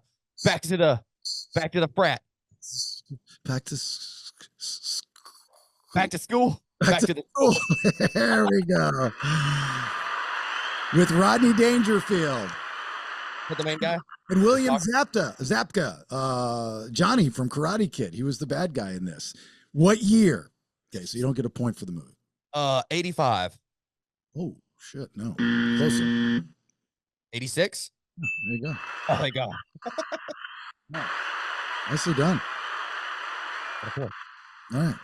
frat. Back to school. Back to the school. There we go. With Rodney Dangerfield. With the main guy? And William Zapka, Johnny from Karate Kid. He was the bad guy in this. What year? Okay, so you don't get a point for the movie. 85. Oh, shit, no. Closer. 86? There you go. Oh, my God. Nicely done. Okay. All right.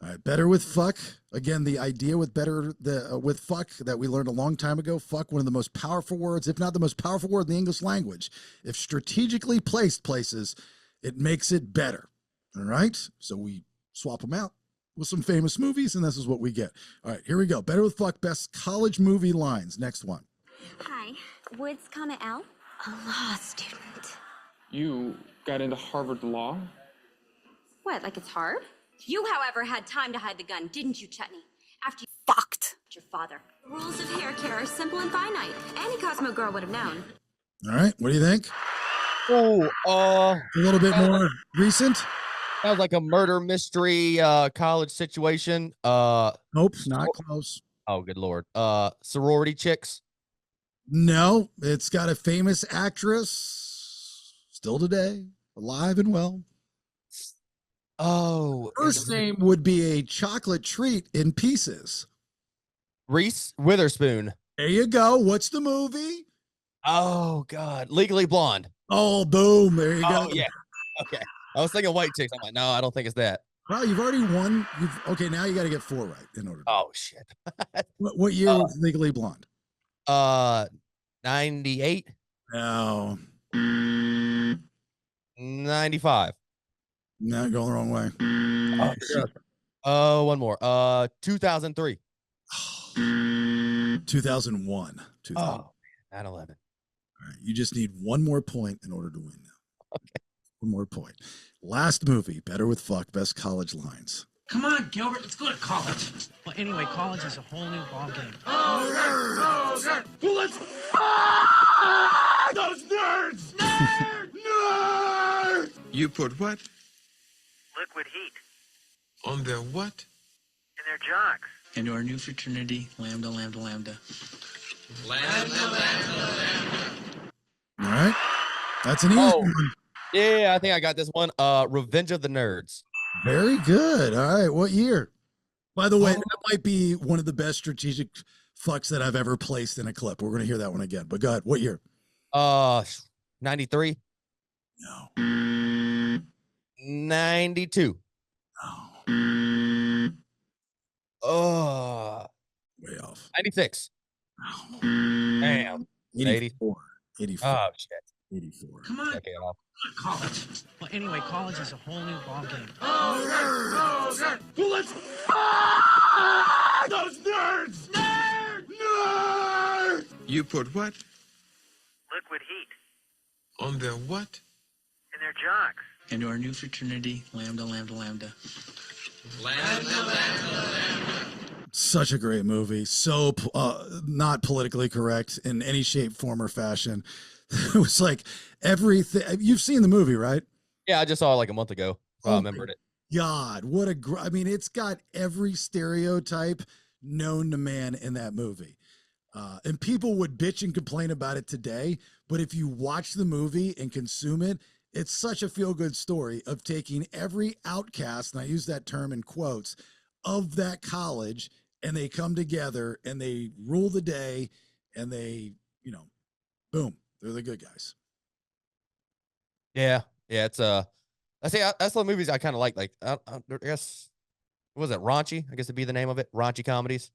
All right, better with fuck. Again, the idea with with fuck that we learned a long time ago. Fuck, one of the most powerful words, if not the most powerful word in the English language. If strategically placed places, it makes it better. All right, so we swap them out with some famous movies, and this is what we get. All right, here we go. Better with fuck, best college movie lines. Next one. Hi, Woods Comet L. A law student. You got into Harvard Law? What, like it's hard? You, however, had time to hide the gun, didn't you, Chutney? After you fucked your father. The rules of hair care are simple and finite. Any Cosmo girl would have known. All right, what do you think? Oh, A little bit more recent? sounds like a murder mystery college situation. Nope, not close. Oh, good Lord. Sorority chicks. No, it's got a famous actress still today, alive and well. Oh, First name would be a chocolate treat in pieces. Reese Witherspoon. There you go. What's the movie? Oh God, Legally Blonde. Oh, boom. There you go. Oh yeah. Okay. I was thinking white chicks. I'm like, no, I don't think it's that. Well, you've already won. Okay, now you got to get 4 right in order. Oh shit. What year was Legally Blonde? 98. No. 95. No, going the wrong way. One more. 2003. 2001. 2000. Oh, 9/11. All right, you just need one more point in order to win now. Okay. One more point. Last movie, Better with Fuck, best college lines. Come on, Gilbert, let's go to college. Well, anyway, college is a whole new ballgame. Well, let's fuck those nerds! Nerds! You put what? Liquid heat On their what? in their jocks. Into our new fraternity, Lambda, Lambda, Lambda. All right. That's an easy one. Yeah, I think I got this one. Revenge of the Nerds. Very good. All right. What year? By the way, that might be one of the best strategic fucks that I've ever placed in a clip. We're going to hear that one again. But go ahead. What year? 93. No. 92. No. Oh, Way off. 96. No. Damn. 84. 84. Oh shit. 84. Come on, Okay, off. college. Well, anyway, college is a whole new ballgame. Well, let's fuck those nerds! Nerds! You put what? Liquid heat On their what? in their jocks. Into our new fraternity, Lambda, Lambda, Lambda. Such a great movie. So not politically correct in any shape, form, or fashion. It was like everything. You've seen the movie, right? Yeah, I just saw it like a month ago. So I remembered it. God, what a I mean, it's got every stereotype known to man in that movie. And people would bitch and complain about it today, but if you watch the movie and consume it, it's such a feel-good story of taking every outcast, and I use that term in quotes, of that college, and they come together and they rule the day, and they, boom, they're the good guys. Yeah, it's I say that's the movies I kind of like. Like I guess what was it, raunchy? I guess it'd be the name of it, raunchy comedies.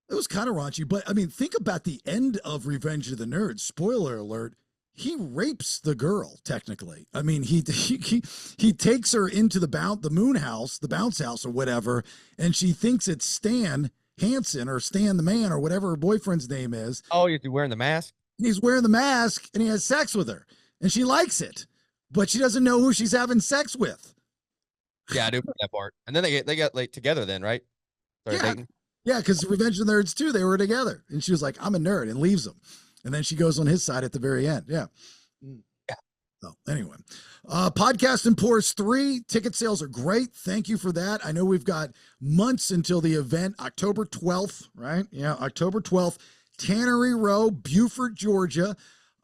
It was kind of raunchy, but I mean, think about the end of Revenge of the Nerds. Spoiler alert. He rapes the girl, technically. I mean, he takes her into the moon house, the bounce house or whatever, and she thinks it's Stan Hansen or Stan the man or whatever her boyfriend's name is. Oh, you're wearing the mask? And he's wearing the mask and he has sex with her and she likes it, but she doesn't know who she's having sex with. Yeah, I do that part. And then they got like together then, right? Started dating. Yeah, because Revenge of the Nerds 2, they were together. And she was like, I'm a nerd, and leaves him. And then she goes on his side at the very end. Yeah. So anyway, Podcast and Pours 3 ticket sales are great. Thank you for that. I know we've got months until the event, October 12th, right? Yeah, October 12th, Tannery Row, Beaufort, Georgia.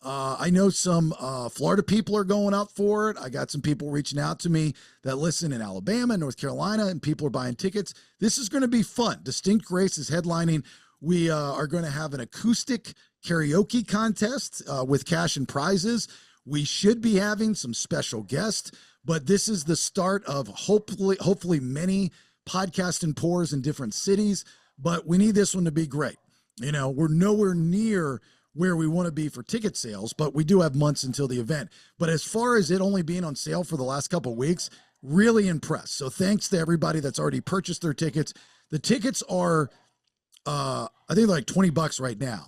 I know some Florida people are going up for it. I got some people reaching out to me that listen in Alabama, North Carolina, and people are buying tickets. This is going to be fun. Distinct Grace is headlining. We are going to have an acoustic karaoke contest with cash and prizes. We should be having some special guests, but this is the start of hopefully many podcast and pours in different cities, but we need this one to be great. You know, we're nowhere near where we want to be for ticket sales, but we do have months until the event. But as far as it only being on sale for the last couple of weeks, really impressed. So thanks to everybody that's already purchased their tickets. The tickets are, I think they're like $20 right now.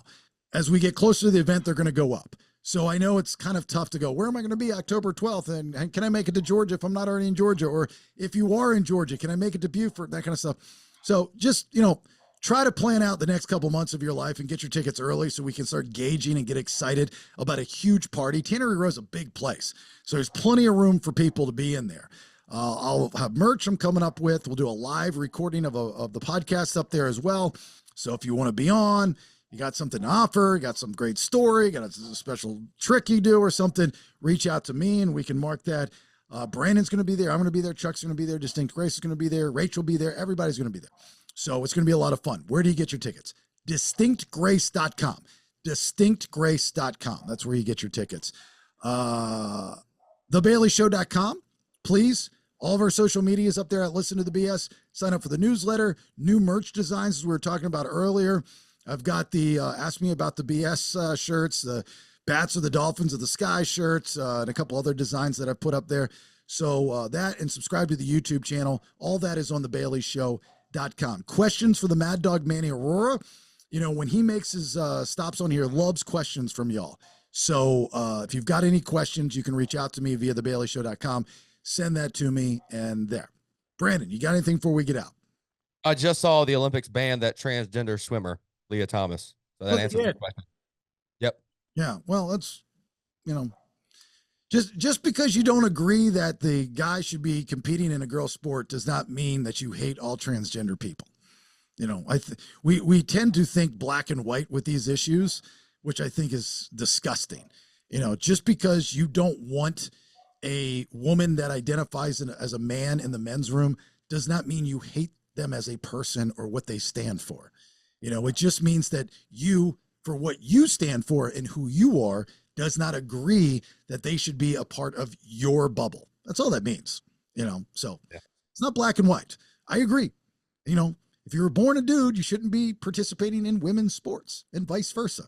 As we get closer to the event, they're going to go up. So I know it's kind of tough to go, where am I going to be October 12th? And can I make it to Georgia if I'm not already in Georgia? Or if you are in Georgia, can I make it to Beaufort? That kind of stuff. So just, you know, try to plan out the next couple months of your life and get your tickets early so we can start gauging and get excited about a huge party. Tannery Row is a big place, so there's plenty of room for people to be in there. I'll have merch I'm coming up with. We'll do a live recording of the podcast up there as well. So if you want to be on, you got something to offer, you got some great story, got a special trick you do or something, reach out to me and we can mark that. Brandon's going to be there. I'm going to be there. Chuck's going to be there. Distinct Grace is going to be there. Rachel will be there. Everybody's going to be there. So it's going to be a lot of fun. Where do you get your tickets? DistinctGrace.com. DistinctGrace.com. That's where you get your tickets. TheBaileyShow.com. Please. All of our social media is up there at Listen to the BS. Sign up for the newsletter. New merch designs, as we were talking about earlier. I've got the Ask Me About the BS shirts, the Bats or the Dolphins of the Sky shirts, and a couple other designs that I've put up there. So that, and subscribe to the YouTube channel. All that is on TheBaileyShow.com. Questions for the Mad Dog Manny Aurora. You know, when he makes his stops on here, loves questions from y'all. So if you've got any questions, you can reach out to me via TheBaileyShow.com. Send that to me, and there. Brandon, you got anything before we get out? I just saw the Olympics ban that transgender swimmer, Leah Thomas. So that answers the question. Yep. Yeah. Well, that's, you know, just because you don't agree that the guy should be competing in a girl sport does not mean that you hate all transgender people. You know, we tend to think black and white with these issues, which I think is disgusting. You know, just because you don't want a woman that identifies as a man in the men's room does not mean you hate them as a person or what they stand for. You know, it just means that you, for what you stand for and who you are, does not agree that they should be a part of your bubble. That's all that means, you know? So It's not black and white. I agree. You know, if you were born a dude, you shouldn't be participating in women's sports and vice versa.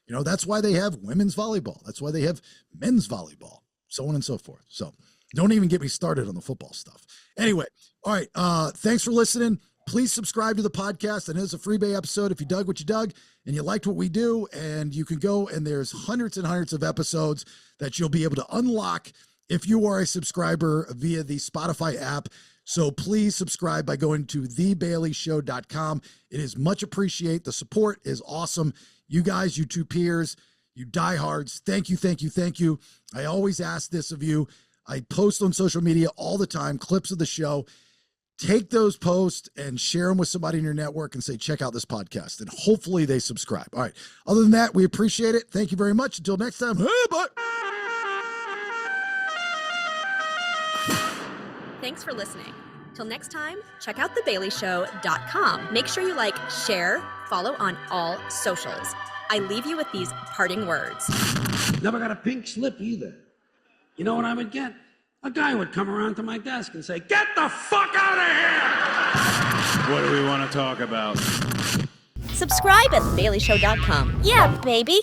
You know, that's why they have women's volleyball. That's why they have men's volleyball, so on and so forth. So don't even get me started on the football stuff. Anyway, all right. Thanks for listening. Please subscribe to the podcast. I know it's a Freebae episode. If you dug what you dug and you liked what we do, and you can go and there's hundreds and hundreds of episodes that you'll be able to unlock if you are a subscriber via the Spotify app. So please subscribe by going to TheBaileyShow.com. It is much appreciated. The support is awesome. You guys, you two peers, you diehards, thank you, thank you, thank you. I always ask this of you. I post on social media all the time, clips of the show. Take those posts and share them with somebody in your network and say, check out this podcast. And hopefully they subscribe. All right. Other than that, we appreciate it. Thank you very much. Until next time. Hey, bye. Thanks for listening. Till next time, check out TheBaileyShow.com. Make sure you like, share, follow on all socials. I leave you with these parting words. Never got a pink slip either. You know what I would get? A guy would come around to my desk and say, "Get the fuck out of here!" What do we want to talk about? Subscribe at TheBaileyShow.com. Yeah, baby.